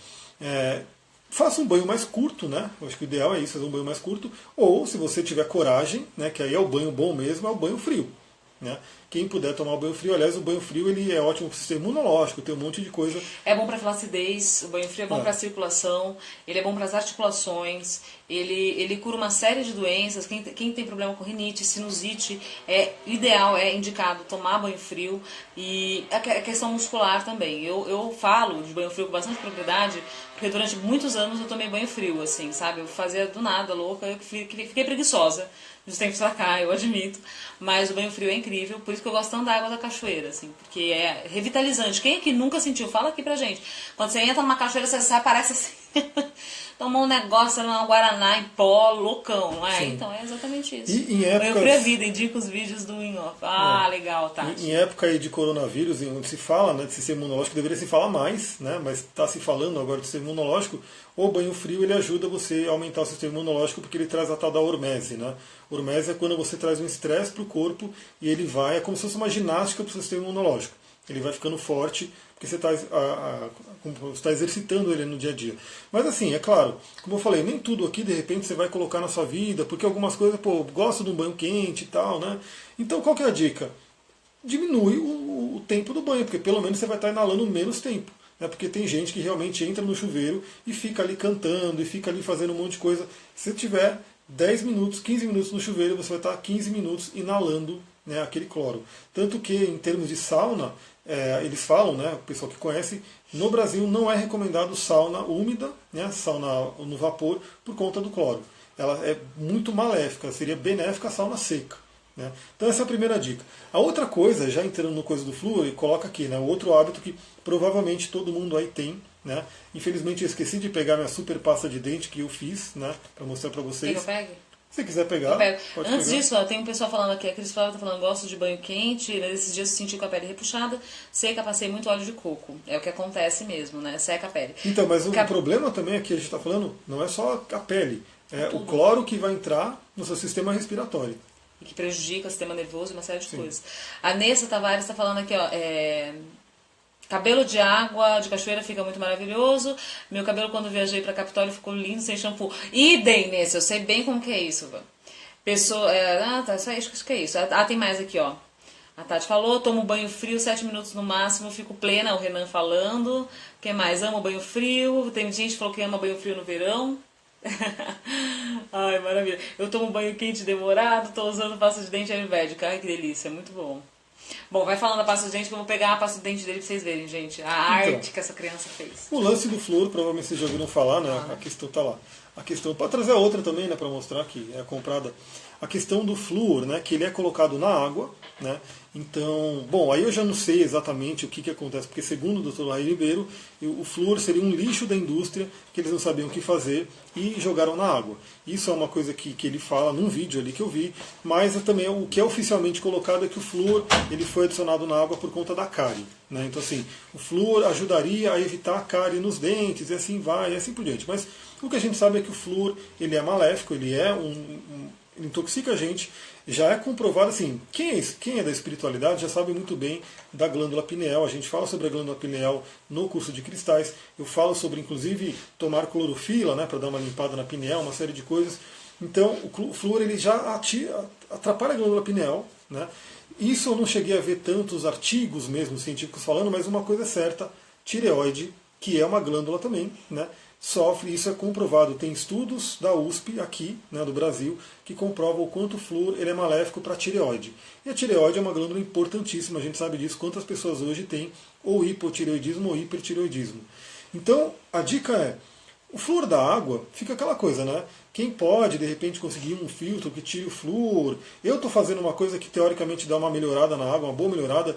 faça um banho mais curto, né? Eu acho que o ideal é isso, fazer um banho mais curto, ou se você tiver coragem, né, que aí é o banho bom mesmo, é o banho frio. Né? Quem puder tomar o banho frio, aliás, o banho frio ele é ótimo para o sistema imunológico, tem um monte de coisa. É bom para flacidez, o banho frio é bom para a circulação, ele é bom para as articulações, ele cura uma série de doenças. Quem tem problema com rinite, sinusite, é ideal, é indicado tomar banho frio. E a questão muscular também. Eu falo de banho frio com bastante propriedade, porque durante muitos anos eu tomei banho frio, assim, sabe? Eu fazia do nada, louca, eu fiquei preguiçosa. Dos tempos pra cá, eu admito. Mas o banho frio é incrível, por isso que eu gosto tanto da água da cachoeira, assim, porque é revitalizante. Quem aqui nunca sentiu? Fala aqui pra gente. Quando você entra numa cachoeira, você sai, parece assim. Tomou um negócio, um guaraná em pó, loucão, não é? Sim. Então é exatamente isso. E em épocas... Eu frio a vida, indico os vídeos do In-Off. Legal, tá. Em época aí de coronavírus, onde se fala, né, de sistema imunológico, deveria se falar mais, né, mas está se falando agora do sistema imunológico. O banho frio ele ajuda você a aumentar o sistema imunológico porque ele traz a tal da hormese. Né? Hormese é quando você traz um estresse para o corpo e ele vai, é como se fosse uma ginástica para o sistema imunológico. Ele vai ficando forte porque você está exercitando ele no dia a dia. Mas assim, é claro, como eu falei, nem tudo aqui de repente você vai colocar na sua vida, porque algumas coisas, gosto de um banho quente e tal, né? Então qual que é a dica? diminui o tempo do banho, porque pelo menos você vai estar inalando menos tempo. Né? Porque tem gente que realmente entra no chuveiro e fica ali cantando, e fica ali fazendo um monte de coisa. Se tiver 10 minutos, 15 minutos no chuveiro, você vai estar 15 minutos inalando, né, aquele cloro. Tanto que, em termos de sauna, eles falam, né, o pessoal que conhece, no Brasil não é recomendado sauna úmida, né, sauna no vapor, por conta do cloro. Ela é muito maléfica, seria benéfica a sauna seca. Né? Então essa é a primeira dica. A outra coisa, já entrando no coisa do flúor, coloca aqui, né, outro hábito que provavelmente todo mundo aí tem. Né? Infelizmente eu esqueci de pegar minha super pasta de dente que eu fiz, né, para mostrar para vocês. Quer que eu pegue? Se quiser pegar, Eu pego. pode Antes pegar. disso, ó, tem um pessoal falando aqui, a Cris Flávia tá falando, gosto de banho quente, nesses dias eu senti com a pele repuxada, seca, passei muito óleo de coco. É o que acontece mesmo, né? Seca a pele. Então, mas o problema também aqui, a gente está falando, não é só a pele, é o cloro que vai entrar no seu sistema respiratório. E que prejudica o sistema nervoso e uma série de coisas. A Nessa Tavares está falando aqui, ó, cabelo de água de cachoeira fica muito maravilhoso. Meu cabelo, quando viajei para Capitólio, ficou lindo sem shampoo. Idem, Nessa, eu sei bem como que é isso. Pessoa, tá, só isso, acho que é isso. Tem mais aqui, ó. A Tati falou, tomo banho frio, 7 minutos no máximo, fico plena, o Renan falando. O que mais? Amo banho frio. Tem gente que falou que ama banho frio no verão. Ai, maravilha. Eu tomo banho quente demorado, tô usando pasta de dente ayurvédica. Ai, que delícia, muito bom. Bom, vai falando da pasta de dente que eu vou pegar a pasta de dente dele pra vocês verem, gente. A arte que essa criança fez. O lance do flúor, provavelmente vocês já ouviram falar, né? A questão tá lá. A questão, para trazer a outra também, né, para mostrar que é comprada. A questão do flúor, né, que ele é colocado na água, né? Então, bom, aí eu já não sei exatamente o que acontece, porque segundo o Dr. Laí Ribeiro, o flúor seria um lixo da indústria que eles não sabiam o que fazer e jogaram na água. Isso é uma coisa que ele fala num vídeo ali que eu vi, mas também o que é oficialmente colocado é que o flúor ele foi adicionado na água por conta da cárie. Né? Então, assim, o flúor ajudaria a evitar a cárie nos dentes, e assim vai, e assim por diante. Mas o que a gente sabe é que o flúor ele é maléfico, ele é ele intoxica a gente. Já é comprovado, assim, quem é da espiritualidade já sabe muito bem da glândula pineal. A gente fala sobre a glândula pineal no curso de cristais. Eu falo sobre, inclusive, tomar clorofila, né, para dar uma limpada na pineal, uma série de coisas. Então, o flúor ele já atrapalha a glândula pineal. Né? Isso eu não cheguei a ver tantos artigos mesmo científicos falando, mas uma coisa é certa, tireoide, que é uma glândula também, né? Sofre, isso é comprovado. Tem estudos da USP aqui, né, do Brasil, que comprovam o quanto o flúor ele é maléfico para a tireoide. E a tireoide é uma glândula importantíssima, a gente sabe disso, quantas pessoas hoje têm ou hipotireoidismo ou hipertireoidismo. Então, a dica é, o flúor da água fica aquela coisa, né? Quem pode, de repente, conseguir um filtro que tire o flúor? Eu estou fazendo uma coisa que, teoricamente, dá uma melhorada na água, uma boa melhorada.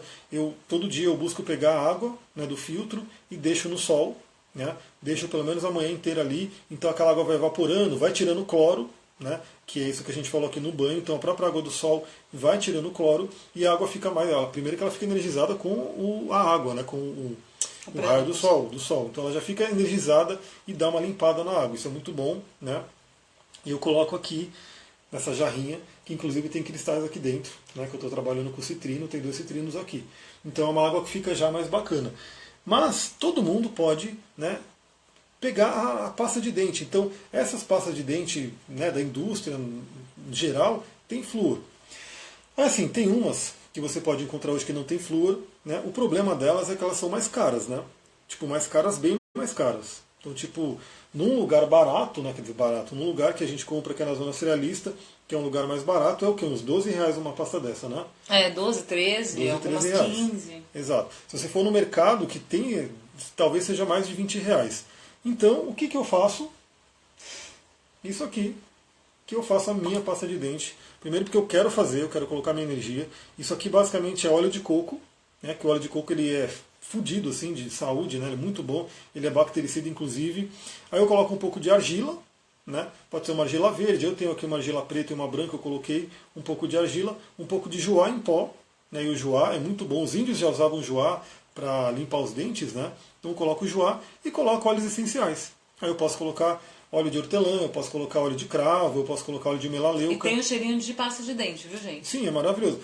Todo dia eu busco pegar a água, né, do filtro e deixo no sol. Né? Deixa pelo menos a manhã inteira ali, então aquela água vai evaporando, vai tirando o cloro, né? Que é isso que a gente falou aqui no banho, então a própria água do sol vai tirando o cloro e a água fica mais. Primeiro que ela fica energizada com a água, né? Com o raio do sol. Então ela já fica energizada e dá uma limpada na água. Isso é muito bom, né? E eu coloco aqui nessa jarrinha, que inclusive tem cristais aqui dentro, né? Que eu estou trabalhando com citrino, tem 2 citrinos aqui. Então é uma água que fica já mais bacana. Mas todo mundo pode, né, pegar a pasta de dente. Então, essas pastas de dente, né, da indústria em geral, tem flúor. Assim, tem umas que você pode encontrar hoje que não tem flúor. Né? O problema delas é que elas são mais caras. Né? Tipo, mais caras, bem mais caras. Então, tipo, num lugar barato, né, quer dizer, barato, num lugar que a gente compra que é na zona cerealista, que é um lugar mais barato, é o quê? Uns R$12 uma pasta dessa, né? 12, 13, algumas 15. Exato. Se você for no mercado, que tem, talvez seja mais de R$20. Então, o que eu faço? Isso aqui, que eu faço a minha pasta de dente. Primeiro porque eu quero colocar minha energia. Isso aqui basicamente é óleo de coco, né? Que o óleo de coco ele é fudido assim, de saúde, né? Ele é muito bom, ele é bactericida inclusive. Aí eu coloco um pouco de argila, né? Pode ser uma argila verde, eu tenho aqui uma argila preta e uma branca, eu coloquei um pouco de argila, um pouco de joá em pó, né? E o joá é muito bom, os índios já usavam joá para limpar os dentes, né? Então eu coloco o joá e coloco óleos essenciais. Aí eu posso colocar óleo de hortelã, eu posso colocar óleo de cravo, eu posso colocar óleo de melaleuca. E tem um cheirinho de pasta de dente, viu, gente? Sim, é maravilhoso.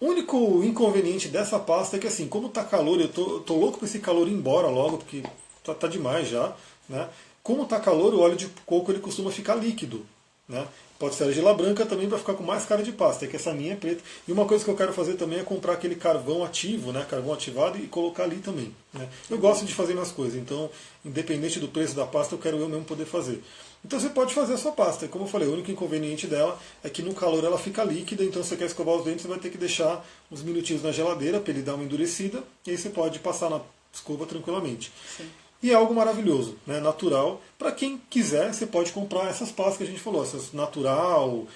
O único inconveniente dessa pasta é que, assim, como tá calor, eu tô louco para esse calor ir embora logo, porque tá demais já, né? Como tá calor, o óleo de coco ele costuma ficar líquido. né? Pode ser argila branca também para ficar com mais cara de pasta, é que essa minha é preta. E uma coisa que eu quero fazer também é comprar aquele carvão ativo, né? Carvão ativado e colocar ali também. Né? Eu gosto de fazer minhas coisas, então, independente do preço da pasta, eu quero eu mesmo poder fazer. Então você pode fazer a sua pasta. E como eu falei, o único inconveniente dela é que no calor ela fica líquida, então se você quer escovar os dentes, você vai ter que deixar uns minutinhos na geladeira para ele dar uma endurecida, e aí você pode passar na escova tranquilamente. Sim. E é algo maravilhoso, né? Natural. Para quem quiser, você pode comprar essas pastas que a gente falou, essas natural,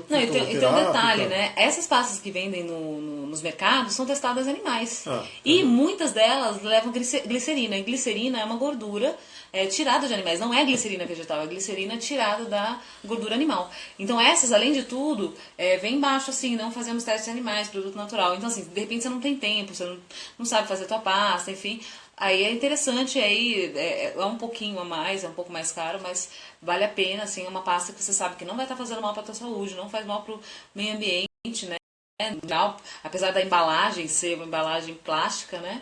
Não, e tem um detalhe, né? Essas pastas que vendem nos mercados são testadas em animais. E muitas delas levam glicerina. E glicerina é uma gordura tirada de animais. Não é glicerina vegetal, é glicerina tirada da gordura animal. Então essas, além de tudo, vem embaixo assim, não fazemos testes em animais, produto natural. Então assim, de repente você não tem tempo, você não sabe fazer a tua pasta, enfim... Aí é interessante, aí é um pouquinho a mais, é um pouco mais caro, mas vale a pena, assim, é uma pasta que você sabe que não vai estar fazendo mal para a tua saúde, não faz mal para o meio ambiente, né? Apesar da embalagem ser uma embalagem plástica, né?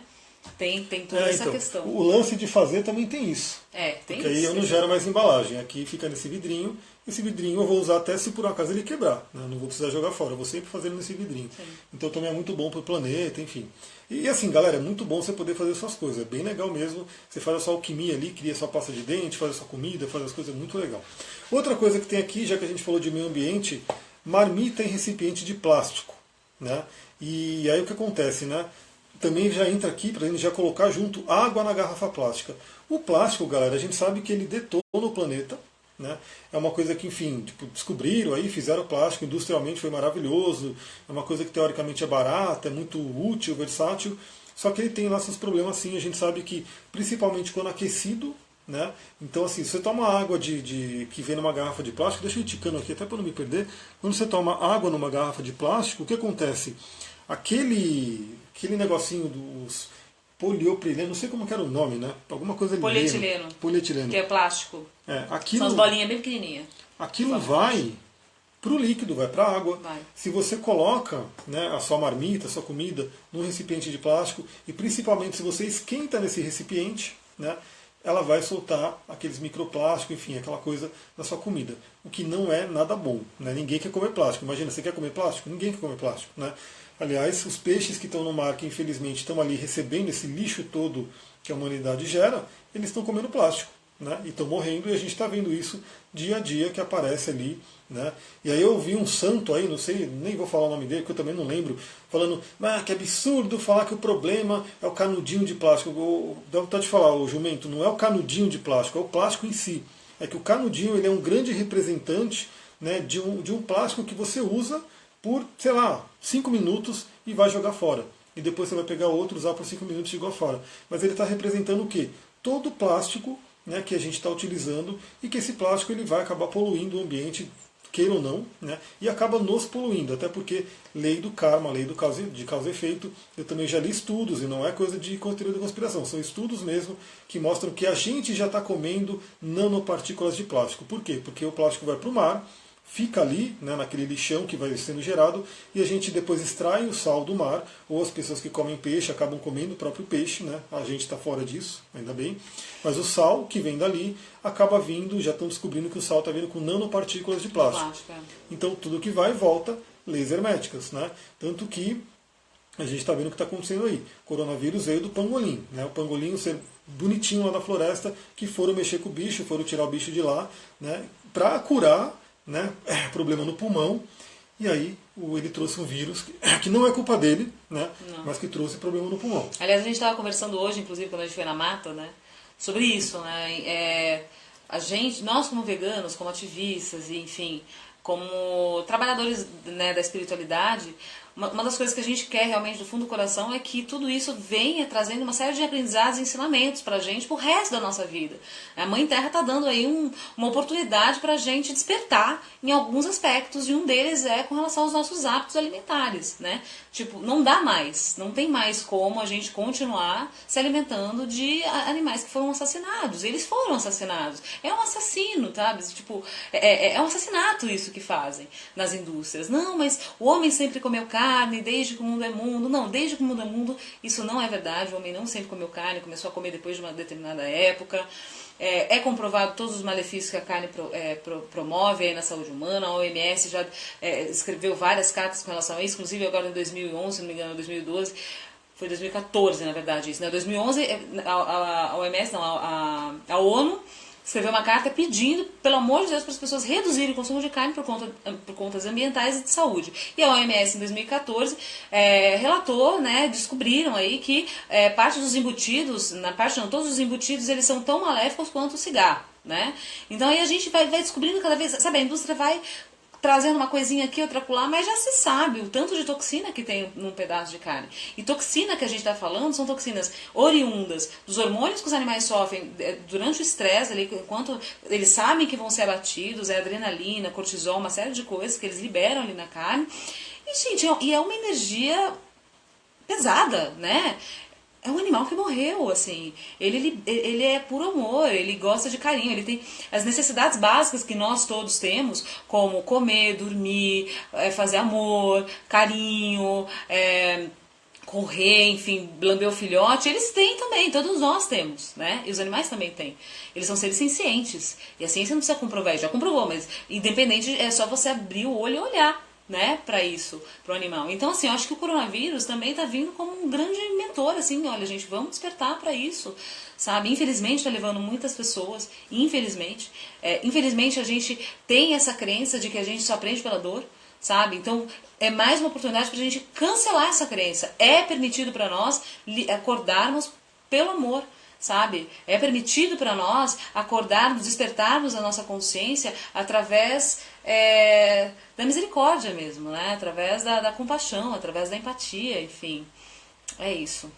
Tem toda essa questão. O lance de fazer também tem isso. Tem porque aí eu não gero mais embalagem. Aqui fica nesse vidrinho. Esse vidrinho eu vou usar até se por um acaso ele quebrar. Né? Não vou precisar jogar fora. Eu vou sempre fazer nesse vidrinho. Sim. Então também é muito bom para o planeta, enfim. E assim, galera, é muito bom você poder fazer suas coisas. É bem legal mesmo. Você faz a sua alquimia ali, cria a sua pasta de dente, faz a sua comida, faz as coisas, é muito legal. Outra coisa que tem aqui, já que a gente falou de meio ambiente, marmita em recipiente de plástico. Né? E aí o que acontece, né? Também já entra aqui para a gente já colocar junto água na garrafa plástica. O plástico, galera, a gente sabe que ele detona o planeta. Né? É uma coisa que, enfim, descobriram aí, fizeram plástico industrialmente, foi maravilhoso. É uma coisa que teoricamente é barata, é muito útil, versátil. Só que ele tem lá seus problemas, sim. A gente sabe que, principalmente quando aquecido, né? Então, assim, se você toma água que vem numa garrafa de plástico, deixa eu ir ticando aqui até para não me perder. Quando você toma água numa garrafa de plástico, o que acontece? Aquele negocinho dos polioprileno, não sei como que era o nome, né? Alguma coisa ali. Polietileno. Que é plástico. Aquilo, são as bolinhas bem pequenininhas. Aquilo vai para o líquido, vai para a água. Vai. Se você coloca, né, a sua marmita, a sua comida num recipiente de plástico, e principalmente se você esquenta nesse recipiente, né, ela vai soltar aqueles microplásticos, enfim, aquela coisa da sua comida. O que não é nada bom. Né? Ninguém quer comer plástico. Imagina, você quer comer plástico? Ninguém quer comer plástico. Né? Aliás, os peixes que estão no mar, que infelizmente estão ali recebendo esse lixo todo que a humanidade gera, eles estão comendo plástico. Né? E estão morrendo, e a gente está vendo isso dia a dia que aparece ali. Né? E aí eu vi um santo aí, não sei, nem vou falar o nome dele, porque eu também não lembro, falando, que absurdo falar que o problema é o canudinho de plástico. Dá vontade de falar, o jumento, não é o canudinho de plástico, é o plástico em si. É que o canudinho ele é um grande representante, né, de um plástico que você usa por, sei lá, 5 minutos e vai jogar fora. E depois você vai pegar outro, usar por 5 minutos e jogar fora. Mas ele está representando o quê? Todo o plástico, né, que a gente está utilizando, e que esse plástico ele vai acabar poluindo o ambiente, queira ou não, né, e acaba nos poluindo, até porque lei do karma, lei de causa e efeito, eu também já li estudos, e não é coisa de teoria da conspiração, são estudos mesmo que mostram que a gente já está comendo nanopartículas de plástico. Por quê? Porque o plástico vai para o mar, fica ali, né, naquele lixão que vai sendo gerado, e a gente depois extrai o sal do mar, ou as pessoas que comem peixe acabam comendo o próprio peixe, né, a gente está fora disso, ainda bem, mas o sal que vem dali acaba vindo, já estão descobrindo que o sal está vindo com nanopartículas de plástico. Então tudo que vai volta, leis herméticas, né, tanto que a gente está vendo o que está acontecendo aí. O coronavírus veio do pangolim, né, o pangolim ser bonitinho lá da floresta, que foram mexer com o bicho, foram tirar o bicho de lá, né, para curar, né, problema no pulmão, e aí ele trouxe um vírus que não é culpa dele, né, mas que trouxe problema no pulmão. Aliás, a gente estava conversando hoje, inclusive, quando a gente foi na mata, né, sobre isso. Né, nós como veganos, como ativistas, e, enfim, como trabalhadores, né, da espiritualidade, uma das coisas que a gente quer realmente do fundo do coração é que tudo isso venha trazendo uma série de aprendizados e ensinamentos pra gente pro resto da nossa vida. A Mãe Terra tá dando aí uma oportunidade pra gente despertar em alguns aspectos, e um deles é com relação aos nossos hábitos alimentares, né? Tipo, não dá mais, não tem mais como a gente continuar se alimentando de animais que foram assassinados. Eles foram assassinados. É um assassino, sabe? Tipo, é um assassinato isso que fazem nas indústrias. Não, mas o homem sempre comeu carne, desde que o mundo é mundo. Não, desde que o mundo é mundo, isso não é verdade. O homem não sempre comeu carne, começou a comer depois de uma determinada época. É comprovado todos os malefícios que a carne promove aí na saúde humana. A OMS já escreveu várias cartas com relação a isso, inclusive agora em 2011, se não me engano, 2012, foi 2014 na verdade isso, né? 2011 a OMS, não, a ONU escreveu uma carta pedindo, pelo amor de Deus, para as pessoas reduzirem o consumo de carne por contas ambientais e de saúde. E a OMS, em 2014, relatou, né, descobriram aí que parte dos embutidos, todos os embutidos, eles são tão maléficos quanto o cigarro, né? Então aí a gente vai descobrindo cada vez, sabe, a indústria vai trazendo uma coisinha aqui, outra acolá, mas já se sabe o tanto de toxina que tem num pedaço de carne. E toxina que a gente está falando são toxinas oriundas dos hormônios que os animais sofrem durante o estresse, enquanto eles sabem que vão ser abatidos, adrenalina, cortisol, uma série de coisas que eles liberam ali na carne. E, gente, é uma energia pesada, né? É um animal que morreu, assim. Ele é puro amor, ele gosta de carinho, ele tem as necessidades básicas que nós todos temos, como comer, dormir, fazer amor, carinho, correr, enfim, lamber o filhote. Eles têm também, todos nós temos, né? E os animais também têm. Eles são seres sencientes. E a ciência não precisa comprovar, já comprovou, mas independente, é só você abrir o olho e olhar, né, para isso, para o animal. Então, assim, eu acho que o coronavírus também está vindo como um grande mentor, assim, olha, gente, vamos despertar para isso, sabe? Infelizmente está levando muitas pessoas, infelizmente. Infelizmente a gente tem essa crença de que a gente só aprende pela dor, sabe? Então, é mais uma oportunidade para a gente cancelar essa crença. É permitido para nós acordarmos pelo amor, sabe? É permitido para nós acordarmos, despertarmos a nossa consciência através da misericórdia mesmo, né? Através da compaixão, através da empatia, enfim. É isso.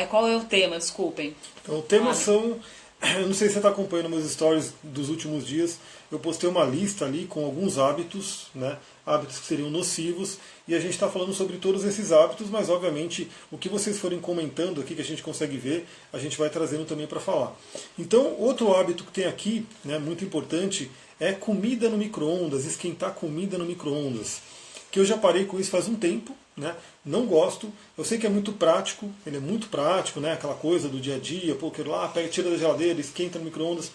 Qual é o tema? Desculpem. Então, o tema são... Eu não sei se você está acompanhando meus stories dos últimos dias. Eu postei uma lista ali com alguns hábitos, né? Hábitos que seriam nocivos, e a gente está falando sobre todos esses hábitos, mas obviamente o que vocês forem comentando aqui, que a gente consegue ver, a gente vai trazendo também para falar. Então, outro hábito que tem aqui, né, muito importante, é comida no micro-ondas, esquentar comida no micro-ondas. Que eu já parei com isso faz um tempo, né? Não gosto. Eu sei que é muito prático, ele é muito prático, né? Aquela coisa do dia a dia, pô, quero lá, pega, tira da geladeira, esquenta no micro-ondas,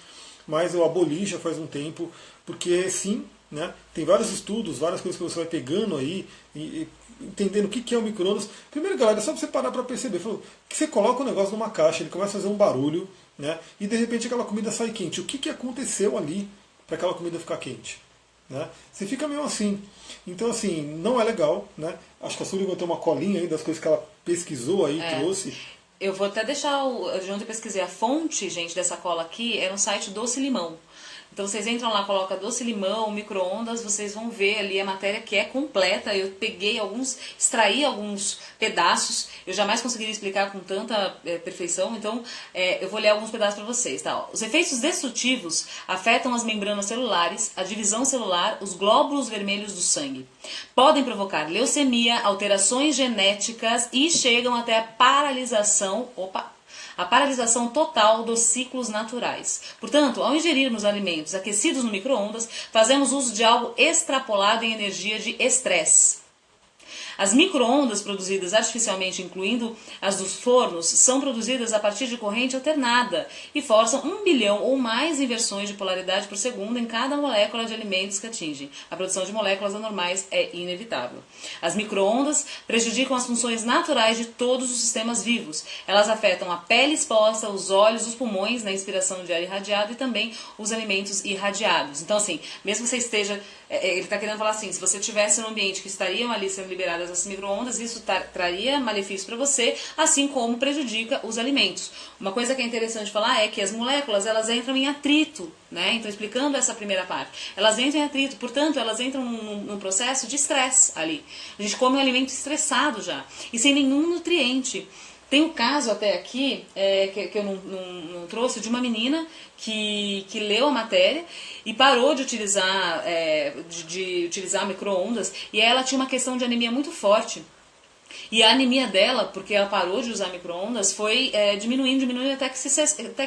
mas eu aboli já faz um tempo, porque sim, né? Tem vários estudos, várias coisas que você vai pegando aí e entendendo o que é o micro-ondas. Primeiro, galera, é só você parar para perceber, que você coloca o negócio numa caixa, ele começa a fazer um barulho, né? E de repente aquela comida sai quente. O que aconteceu ali para aquela comida ficar quente? Né? Você fica meio assim. Então, assim, não é legal, né? Acho que a Sullivan tem uma colinha aí das coisas que ela pesquisou aí, trouxe. Eu vou até deixar de onde eu pesquisei a fonte, gente, dessa cola aqui, é no site Doce Limão. Então vocês entram lá, colocam doce limão, micro-ondas, vocês vão ver ali a matéria que é completa. Eu peguei extraí alguns pedaços, eu jamais conseguiria explicar com tanta perfeição, então eu vou ler alguns pedaços para vocês. Tá? Os efeitos destrutivos afetam as membranas celulares, a divisão celular, os glóbulos vermelhos do sangue. Podem provocar leucemia, alterações genéticas e chegam até a paralisação total dos ciclos naturais. Portanto, ao ingerirmos alimentos aquecidos no micro-ondas, fazemos uso de algo extrapolado em energia de estresse. As micro-ondas produzidas artificialmente, incluindo as dos fornos, são produzidas a partir de corrente alternada e forçam 1 bilhão ou mais inversões de polaridade por segundo em cada molécula de alimentos que atingem. A produção de moléculas anormais é inevitável. As micro-ondas prejudicam as funções naturais de todos os sistemas vivos. Elas afetam a pele exposta, os olhos, os pulmões na inspiração de ar irradiado e também os alimentos irradiados. Então, assim, mesmo que você esteja... Ele está querendo falar assim, se você estivesse num ambiente que estariam ali sendo liberadas as micro-ondas, isso traria malefício para você, assim como prejudica os alimentos. Uma coisa que é interessante falar é que as moléculas, elas entram em atrito, né? Então, explicando essa primeira parte, elas entram em atrito, portanto, elas entram num processo de estresse ali. A gente come um alimento estressado já, e sem nenhum nutriente. Tem um caso até aqui, que eu não trouxe, de uma menina que leu a matéria e parou de utilizar, micro-ondas, e ela tinha uma questão de anemia muito forte. E a anemia dela, porque ela parou de usar micro-ondas, foi diminuindo até que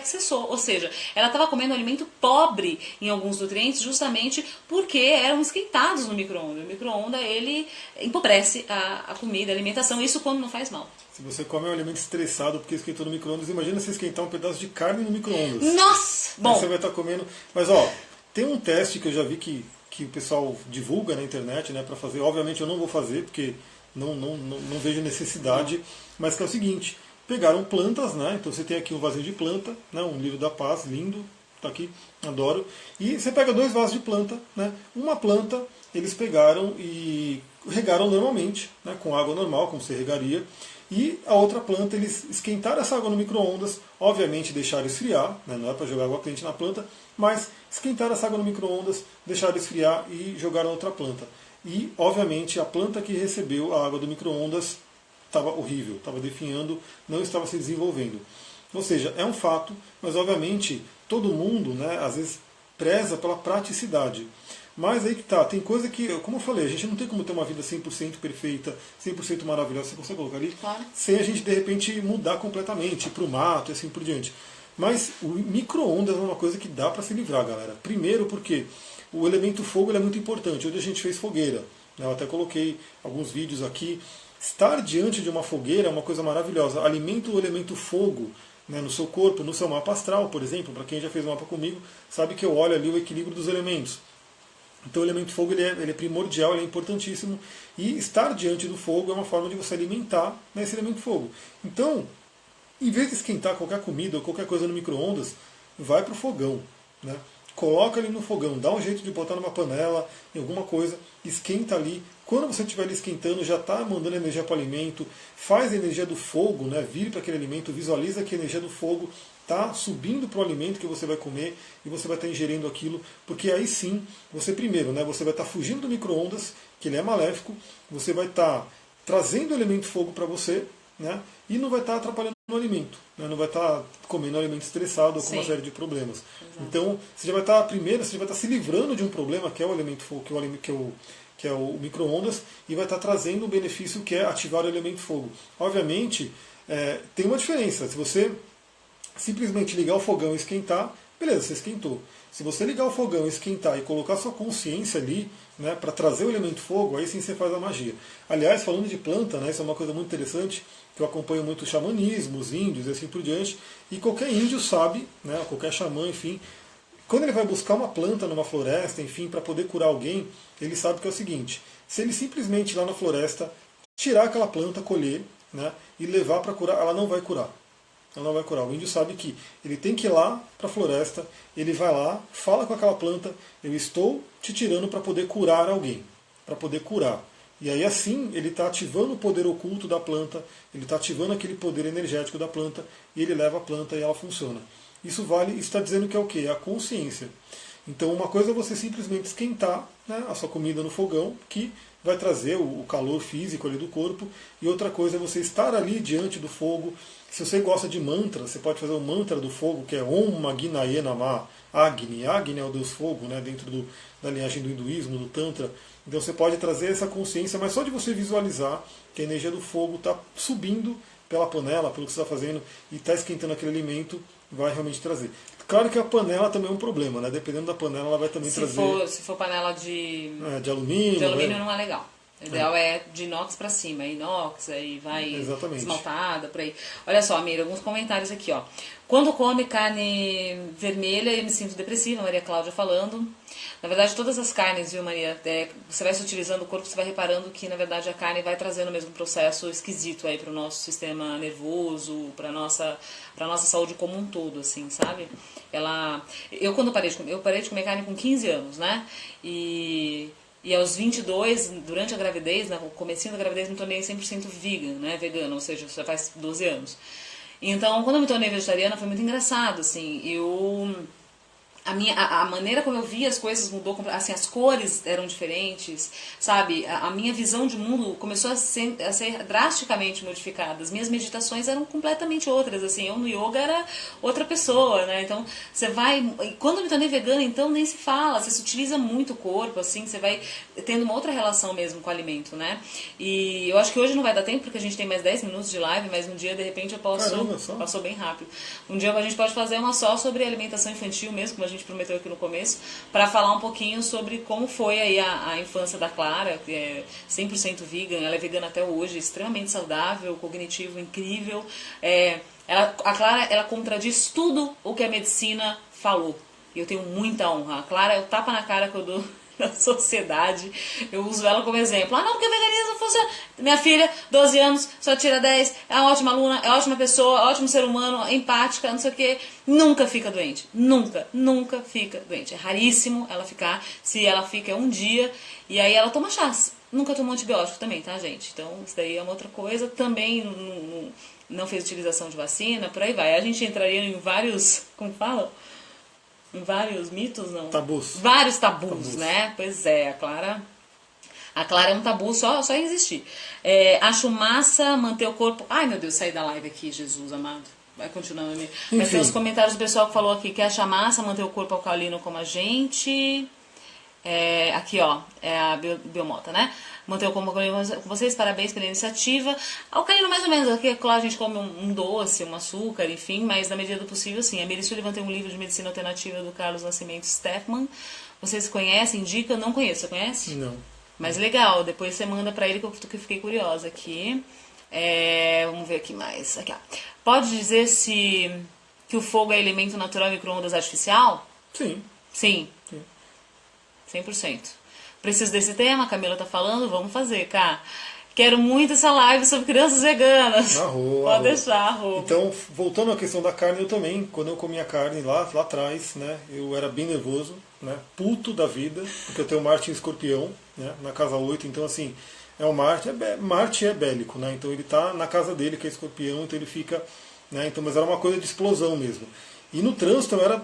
cessou. Ou seja, ela estava comendo alimento pobre em alguns nutrientes justamente porque eram esquentados no micro-ondas. O micro-ondas, ele empobrece a comida, a alimentação, isso quando não faz mal. Se você come um alimento estressado porque esquentou no micro-ondas, imagina você esquentar um pedaço de carne no micro-ondas. Nossa! Bom, aí você vai estar comendo... Mas, ó, tem um teste que eu já vi que o pessoal divulga na internet, né, para fazer. Obviamente eu não vou fazer, porque não vejo necessidade, mas que é o seguinte: pegaram plantas, né? Então você tem aqui um vasinho de planta, né? Um livro da paz, lindo, tá aqui, adoro. E você pega 2 vasos de planta, né? Uma planta eles pegaram e regaram normalmente, né? Com água normal, como você regaria. E a outra planta eles esquentaram essa água no micro-ondas, obviamente deixaram esfriar, né? Não é para jogar água quente na planta, mas esquentaram essa água no micro-ondas, deixaram esfriar e jogaram outra planta. E, obviamente, a planta que recebeu a água do micro-ondas estava horrível, estava definhando, não estava se desenvolvendo. Ou seja, é um fato, mas, obviamente, todo mundo, né, às vezes, preza pela praticidade. Mas aí que tá, tem coisa que, como eu falei, a gente não tem como ter uma vida 100% perfeita, 100% maravilhosa, você consegue colocar ali, claro, sem a gente, de repente, mudar completamente, ir para o mato e assim por diante. Mas o micro-ondas é uma coisa que dá para se livrar, galera. Primeiro porque o elemento fogo ele é muito importante. Hoje a gente fez fogueira, né? Eu até coloquei alguns vídeos aqui. Estar diante de uma fogueira é uma coisa maravilhosa. Alimenta o elemento fogo, né, no seu corpo, no seu mapa astral, por exemplo. Para quem já fez mapa comigo, sabe que eu olho ali o equilíbrio dos elementos. Então o elemento fogo ele é primordial, ele é importantíssimo. E estar diante do fogo é uma forma de você alimentar, né, esse elemento fogo. Então, em vez de esquentar qualquer comida ou qualquer coisa no micro-ondas, vai para o fogão, né? Coloca ali no fogão, dá um jeito de botar numa panela, em alguma coisa, esquenta ali. Quando você estiver ali esquentando, já está mandando energia para o alimento, faz a energia do fogo, né? Vire para aquele alimento, visualiza que a energia do fogo está subindo para o alimento que você vai comer e você vai estar ingerindo aquilo, porque aí sim, você primeiro, né? Você vai estar fugindo do micro-ondas, que ele é maléfico, você vai estar trazendo o elemento fogo para você, né? E não vai estar atrapalhando o alimento, né? Não vai estar comendo um alimento estressado ou com uma série de problemas. Exato. Então, você já vai estar, primeiro, você já vai estar se livrando de um problema que é o elemento fogo, que é o micro-ondas, e vai estar trazendo um benefício que é ativar o elemento fogo. Obviamente, tem uma diferença. Se você simplesmente ligar o fogão e esquentar, beleza, você esquentou. Se você ligar o fogão, esquentar e colocar sua consciência ali, né, para trazer o elemento fogo, aí sim você faz a magia. Aliás, falando de planta, né, isso é uma coisa muito interessante, que eu acompanho muito o xamanismo, os índios e assim por diante, e qualquer índio sabe, né, qualquer xamã, enfim, quando ele vai buscar uma planta numa floresta, enfim, para poder curar alguém, ele sabe que é o seguinte: se ele simplesmente ir lá na floresta, tirar aquela planta, colher, né, e levar para curar, ela não vai curar. Ela não vai curar. O índio sabe que ele tem que ir lá para a floresta, ele vai lá, fala com aquela planta: eu estou te tirando para poder curar alguém, para poder curar. E aí assim ele está ativando o poder oculto da planta, ele está ativando aquele poder energético da planta, e ele leva a planta e ela funciona. Isso está dizendo que é o quê? É a consciência. Então uma coisa é você simplesmente esquentar, né, a sua comida no fogão, que vai trazer o calor físico ali do corpo, e outra coisa é você estar ali diante do fogo. Se você gosta de mantra, você pode fazer o mantra do fogo, que é Om Maginaye Namah Agni. Agni é o deus fogo, né, dentro da linhagem do hinduísmo, do tantra. Então você pode trazer essa consciência, mas só de você visualizar que a energia do fogo está subindo pela panela, pelo que você está fazendo, e está esquentando aquele alimento, vai realmente trazer. Claro que a panela também é um problema, né? Dependendo da panela, ela vai também trazer... Se for panela de alumínio... De alumínio não é legal. O ideal é de inox para cima, inox, aí vai esmaltada, por aí. Olha só, Mira, alguns comentários aqui, ó. Quando come carne vermelha, eu me sinto depressiva, Maria Cláudia falando. Na verdade, todas as carnes, viu, Maria? Você vai se utilizando o corpo, você vai reparando que, na verdade, a carne vai trazendo o mesmo processo esquisito aí para o nosso sistema nervoso, para nossa saúde como um todo, assim, sabe? Eu parei de comer carne com 15 anos, né? E aos 22, durante a gravidez, no comecinho da gravidez, me tornei 100% vegan, né? Vegana, ou seja, já faz 12 anos. Então, quando eu me tornei vegetariana, foi muito engraçado, assim. a maneira como eu via as coisas mudou, assim, as cores eram diferentes, sabe? A minha visão de mundo começou a ser drasticamente modificada. As minhas meditações eram completamente outras, assim, eu no yoga era outra pessoa, né? Então, você vai... Quando eu me tornei vegana, então, nem se fala, você se utiliza muito o corpo, assim, você vai tendo uma outra relação mesmo com o alimento, né? E eu acho que hoje não vai dar tempo, porque a gente tem mais 10 minutos de live, mas um dia, de repente, eu posso... Caramba, passou bem rápido. Um dia a gente pode fazer uma só sobre alimentação infantil mesmo, como a gente prometeu aqui no começo, para falar um pouquinho sobre como foi aí a infância da Clara, que é 100% vegan, ela é vegana até hoje, extremamente saudável, cognitivo incrível. A Clara, ela contradiz tudo o que a medicina falou. E eu tenho muita honra. A Clara é o tapa na cara que eu dou na sociedade. Eu uso ela como exemplo. Ah, não, porque o veganismo funciona. Minha filha, 12 anos, só tira 10, é uma ótima aluna, é uma ótima pessoa, é um ótimo ser humano, é empática, não sei o que. Nunca fica doente. Nunca fica doente. É raríssimo ela ficar. Se ela fica é um dia, e aí ela toma chás. Nunca tomou antibiótico também, tá, gente? Então, isso daí é uma outra coisa. Também não fez utilização de vacina, por aí vai. A gente entraria em vários, como fala? Em vários mitos, não? Tabus. Vários tabus, né? Pois é, a Clara é um tabu só em existir. Acho massa manter o corpo... Ai, meu Deus, saí da live aqui, Jesus amado. Vai continuando ali. Mas tem os comentários do pessoal que falou aqui que acha massa manter o corpo alcalino como a gente... aqui, ó, é a Biomota, né? Manter o corpo alcalino com vocês, parabéns pela iniciativa. Alcalino mais ou menos, aqui, claro, a gente come um doce, um açúcar, enfim, mas na medida do possível, sim. A Meri Sullivan tem um livro de medicina alternativa do Carlos Nascimento Steffman. Vocês conhecem? Indica? Não conheço, você conhece? Não. Mas legal, depois você manda pra ele que eu fiquei curiosa aqui. Vamos ver aqui mais. Aqui, ó. Pode dizer que o fogo é elemento natural em micro-ondas artificial? Sim. Sim. 100%. Preciso desse tema, a Camila tá falando, vamos fazer, cara. Quero muito essa live sobre crianças veganas. Pode deixar, Então, voltando à questão da carne, eu também, quando eu comia carne lá atrás, né, eu era bem nervoso, né, puto da vida, porque eu tenho Marte em Escorpião, né, na casa 8, então assim, Marte é bélico, né, então ele tá na casa dele, que é Escorpião, então ele fica, né, então, mas era uma coisa de explosão mesmo. E no trânsito eu era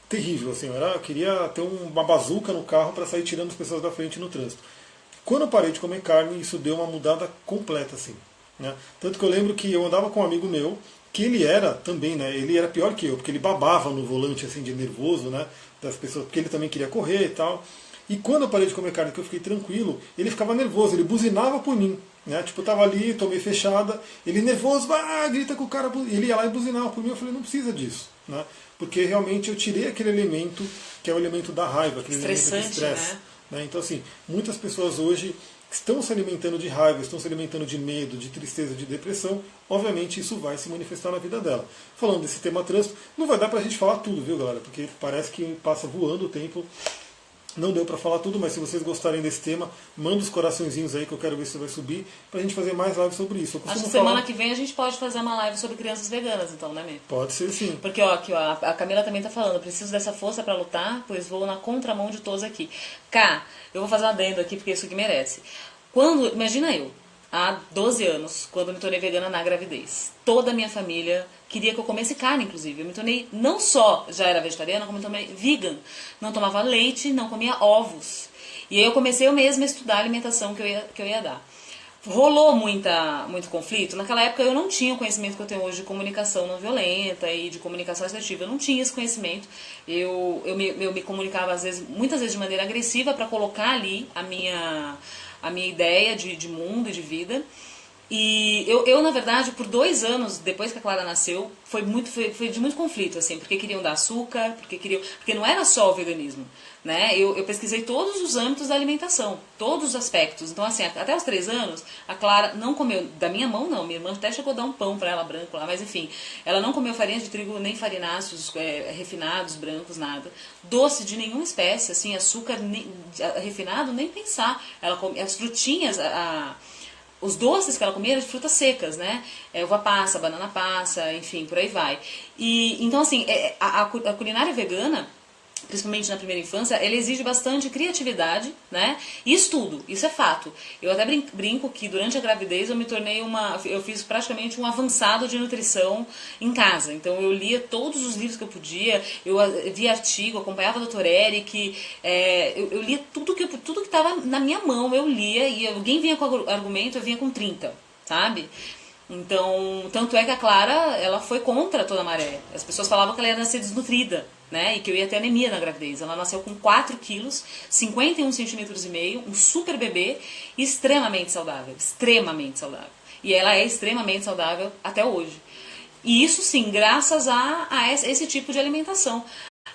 terrível, assim, eu queria ter uma bazuca no carro para sair tirando as pessoas da frente no trânsito. Quando eu parei de comer carne, isso deu uma mudada completa, assim, né? Tanto que eu lembro que eu andava com um amigo meu, que ele era também, né, ele era pior que eu, porque ele babava no volante, assim, de nervoso, né, das pessoas, porque ele também queria correr e tal. E quando eu parei de comer carne, que eu fiquei tranquilo, ele ficava nervoso, ele buzinava por mim, né, tipo, eu tava ali, tomei fechada, ele nervoso, grita com o cara, ele ia lá e buzinava por mim, eu falei, não precisa disso, né, porque realmente eu tirei aquele elemento, que é o elemento da raiva, aquele elemento do estresse. Né? Então, assim, muitas pessoas hoje estão se alimentando de raiva, estão se alimentando de medo, de tristeza, de depressão. Obviamente, isso vai se manifestar na vida dela. Falando desse tema trânsito, não vai dar pra gente falar tudo, viu, galera? Porque parece que passa voando o tempo. Não deu para falar tudo, mas se vocês gostarem desse tema, manda os coraçõezinhos aí que eu quero ver se vai subir, pra gente fazer mais lives sobre isso. Acho que semana que vem a gente pode fazer uma live sobre crianças veganas, então, né, Mê? Pode ser, sim. Porque, ó, aqui, ó, a Camila também tá falando, preciso dessa força para lutar, pois vou na contramão de todos aqui. Eu vou fazer um adendo aqui, porque isso que merece. Imagina eu, há 12 anos, quando eu me tornei vegana na gravidez. Toda a minha família queria que eu comesse carne, inclusive. Eu me tornei, não só já era vegetariana, como também vegan. Não tomava leite, não comia ovos. E aí eu comecei eu mesma a estudar a alimentação que eu ia dar. Rolou muito conflito. Naquela época eu não tinha o conhecimento que eu tenho hoje de comunicação não violenta e de comunicação assertiva. Eu não tinha esse conhecimento. Eu me comunicava, muitas vezes de maneira agressiva para colocar ali a minha ideia de mundo e de vida. E eu, na verdade, por 2 anos, depois que a Clara nasceu, foi de muito conflito, assim, porque queriam dar açúcar, porque não era só o veganismo, né? Eu pesquisei todos os âmbitos da alimentação, todos os aspectos. Então, assim, até os 3 anos, a Clara não comeu, da minha mão não, minha irmã até chegou a dar um pão pra ela branco lá, mas enfim, ela não comeu farinha de trigo, nem farináceos, refinados, brancos, nada. Doce de nenhuma espécie, assim, açúcar refinado, nem pensar. Ela comia as frutinhas, os doces que ela comia eram de frutas secas, né? Uva passa, banana passa, enfim, por aí vai. E então, assim, a culinária vegana, principalmente na primeira infância, ele exige bastante criatividade, né? E estudo, isso é fato. Eu até brinco que durante a gravidez eu fiz praticamente um avançado de nutrição em casa. Então eu lia todos os livros que eu podia, eu via artigo, acompanhava o Dr. Eric, eu lia tudo que estava na minha mão, eu lia, e alguém vinha com argumento, eu vinha com 30, sabe? Então, tanto é que a Clara, ela foi contra toda a maré. As pessoas falavam que ela ia nascer desnutrida, né? E que eu ia ter anemia na gravidez. Ela nasceu com 4 quilos, 51 centímetros e meio, um super bebê, extremamente saudável, extremamente saudável. E ela é extremamente saudável até hoje. E isso sim, graças a esse tipo de alimentação.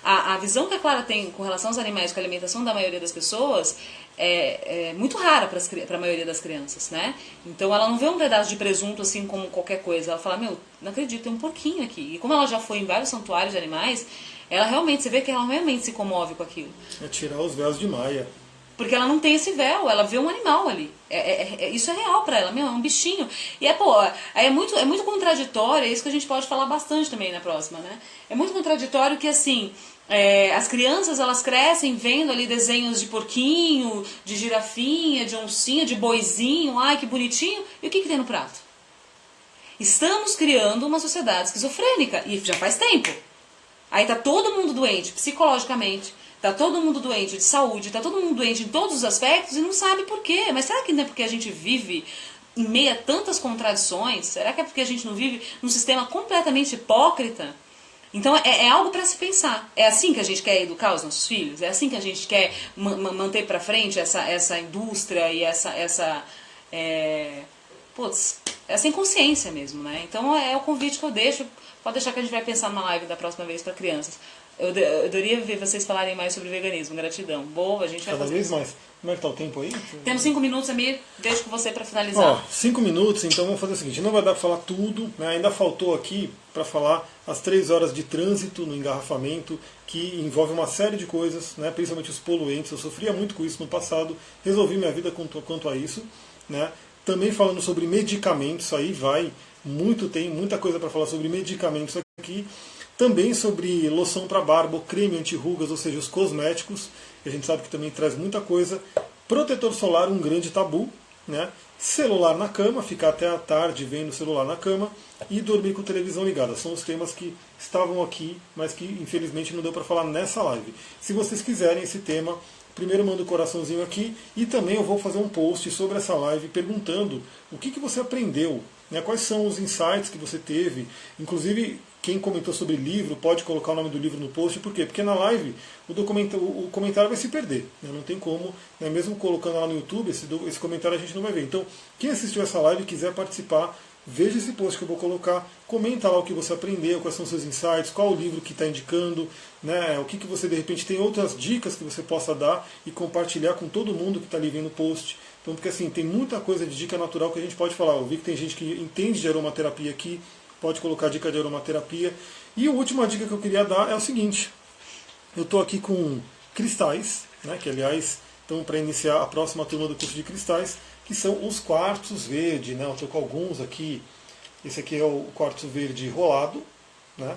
A visão que a Clara tem com relação aos animais, com a alimentação da maioria das pessoas, é muito rara para a maioria das crianças, né? Então ela não vê um pedaço de presunto assim como qualquer coisa. Ela fala, meu, não acredito, tem um porquinho aqui. E como ela já foi em vários santuários de animais, você vê que ela realmente se comove com aquilo. É tirar os véus de Maia. Porque ela não tem esse véu, ela vê um animal ali. Isso é real pra ela, meu, é um bichinho. E é muito contraditório, é isso que a gente pode falar bastante também na próxima, né? É muito contraditório que, assim, as crianças, elas crescem vendo ali desenhos de porquinho, de girafinha, de oncinha, de boizinho, ai que bonitinho, e o que tem no prato? Estamos criando uma sociedade esquizofrênica, e já faz tempo. Aí tá todo mundo doente, psicologicamente, tá todo mundo doente de saúde, tá todo mundo doente em todos os aspectos e não sabe por quê. Mas será que não é porque a gente vive em meio a tantas contradições? Será que é porque a gente não vive num sistema completamente hipócrita? Então é algo para se pensar. É assim que a gente quer educar os nossos filhos? É assim que a gente quer manter para frente essa indústria e essa inconsciência mesmo, né? Então é o convite que eu deixo. Pode deixar que a gente vai pensar numa live da próxima vez para crianças. Eu adoraria ver vocês falarem mais sobre veganismo. Gratidão. Boa, a gente vai Cada fazer vez isso. mais. Como é que tá o tempo aí? Temos 5 minutos, Amir. Deixo com você para finalizar. 5 minutos, então vamos fazer o seguinte. Não vai dar para falar tudo, né? Ainda faltou aqui para falar as 3 horas de trânsito no engarrafamento, que envolve uma série de coisas, né? Principalmente os poluentes. Eu sofria muito com isso no passado. Resolvi minha vida quanto a isso, né? Também falando sobre medicamentos, aí tem muita coisa para falar sobre medicamentos aqui. Também sobre loção para barba, creme anti-rugas, ou seja, os cosméticos, que a gente sabe que também traz muita coisa. Protetor solar, um grande tabu, né? Celular na cama, ficar até a tarde vendo o celular na cama e dormir com a televisão ligada. São os temas que estavam aqui, mas que infelizmente não deu para falar nessa live. Se vocês quiserem esse tema, primeiro manda o coraçãozinho aqui e também eu vou fazer um post sobre essa live perguntando o que você aprendeu, né? Quais são os insights que você teve, inclusive quem comentou sobre livro pode colocar o nome do livro no post, por quê? Porque na live o comentário vai se perder, né? Não tem como, né? Mesmo colocando lá no YouTube, esse comentário a gente não vai ver. Então, quem assistiu essa live e quiser participar, veja esse post que eu vou colocar, comenta lá o que você aprendeu, quais são os seus insights, qual o livro que está indicando, né? O que você de repente tem outras dicas que você possa dar e compartilhar com todo mundo que está ali vendo o post. Então, porque assim, tem muita coisa de dica natural que a gente pode falar. Eu vi que tem gente que entende de aromaterapia aqui, pode colocar dica de aromaterapia. E a última dica que eu queria dar é o seguinte: eu estou aqui com cristais, né, que aliás estão para iniciar a próxima turma do curso de cristais, que são os quartzos verde, né? Eu estou com alguns aqui. Esse aqui é o quartzo verde rolado, né?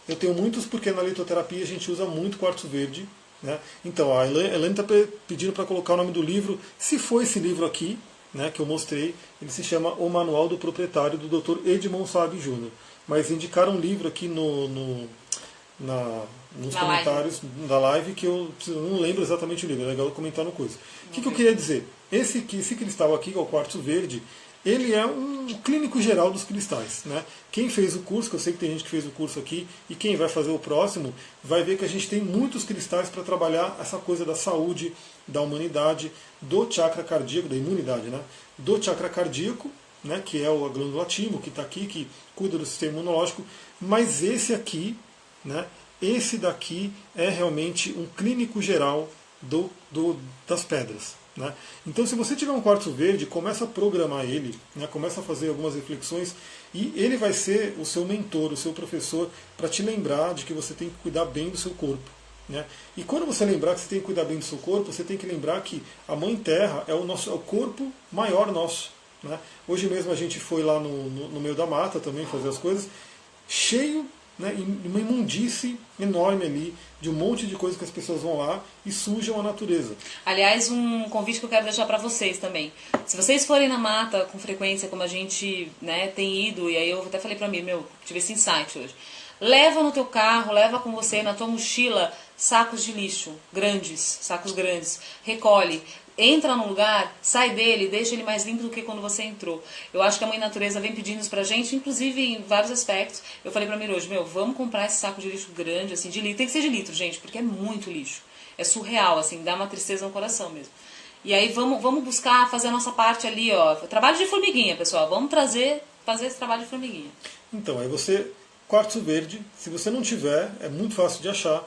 Eu tenho muitos porque na litoterapia a gente usa muito quartzo verde, né? Então a Elaine está pedindo para colocar o nome do livro. Se for esse livro aqui, né, que eu mostrei, ele se chama O Manual do Proprietário, do Dr. Edmond Saab Jr. Mas indicaram um livro aqui nos comentários da live que eu não lembro exatamente o livro, é legal eu comentar no coisa. O que eu queria dizer? Esse cristal aqui, que é o quartzo verde, ele é um clínico geral dos cristais, né? Quem fez o curso, que eu sei que tem gente que fez o curso aqui, e quem vai fazer o próximo, vai ver que a gente tem muitos cristais para trabalhar essa coisa da saúde, da humanidade, do chakra cardíaco, da imunidade, né? Do chakra cardíaco, né? Que é a glândula timo, que está aqui, que cuida do sistema imunológico, mas esse aqui, né? Esse daqui é realmente um clínico geral das pedras. Né? Então, se você tiver um quartzo verde, começa a programar ele, né? Começa a fazer algumas reflexões e ele vai ser o seu mentor, o seu professor, para te lembrar de que você tem que cuidar bem do seu corpo. Né? E quando você lembrar que você tem que cuidar bem do seu corpo, você tem que lembrar que a Mãe Terra é o corpo maior nosso. Né? Hoje mesmo a gente foi lá no meio da mata também fazer as coisas, cheio né, uma imundície enorme ali, de um monte de coisas que as pessoas vão lá e sujam a natureza. Aliás, um convite que eu quero deixar para vocês também. Se vocês forem na mata com frequência, como a gente, né, tem ido, e aí eu até falei para mim, tive esse insight hoje. Leva no teu carro, leva com você na tua mochila sacos de lixo, sacos grandes. Recolhe. Entra num lugar, sai dele, deixa ele mais limpo do que quando você entrou. Eu acho que a Mãe Natureza vem pedindo isso pra gente, inclusive em vários aspectos. Eu falei pra mim hoje, vamos comprar esse saco de lixo grande, assim, de litro. Tem que ser de litro, gente, porque é muito lixo. É surreal, assim, dá uma tristeza no coração mesmo. E aí vamos buscar fazer a nossa parte ali, ó. Trabalho de formiguinha, pessoal. Vamos fazer esse trabalho de formiguinha. Então, aí você, quartzo verde, se você não tiver, é muito fácil de achar.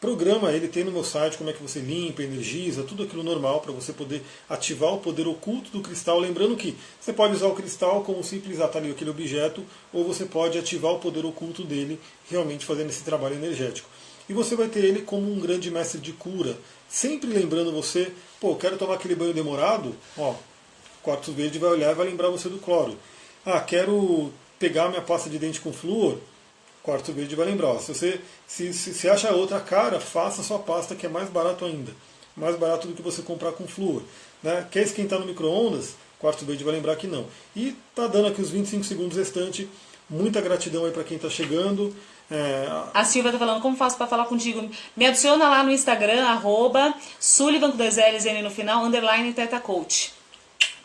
Programa ele, tem no meu site como é que você limpa, energiza, tudo aquilo normal para você poder ativar o poder oculto do cristal. Lembrando que você pode usar o cristal como simples atalho aquele objeto, ou você pode ativar o poder oculto dele, realmente fazendo esse trabalho energético. E você vai ter ele como um grande mestre de cura, sempre lembrando você, quero tomar aquele banho demorado, o quartzo verde vai olhar e vai lembrar você do cloro. Quero pegar minha pasta de dente com flúor, quartzo verde vai lembrar. Se você acha outra cara, faça a sua pasta, que é mais barato ainda. Mais barato do que você comprar com flúor. Né? Quer esquentar no micro-ondas? Quartzo verde vai lembrar que não. E tá dando aqui os 25 segundos restantes. Muita gratidão aí para quem está chegando. A Silvia tá falando, como faço para falar contigo? Me adiciona lá no Instagram, @Sullivan com 2 L's N no final, _TetaCoach.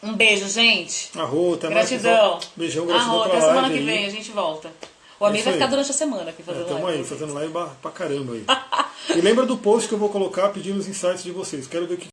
Um beijo, gente. Até gratidão. Mais, beijão, gratidão até semana que vem a gente volta. O amigo vai ficar durante a semana aqui fazendo live. Estamos aí, fazendo live pra caramba aí. E lembra do post que eu vou colocar pedindo os insights de vocês. Quero ver o que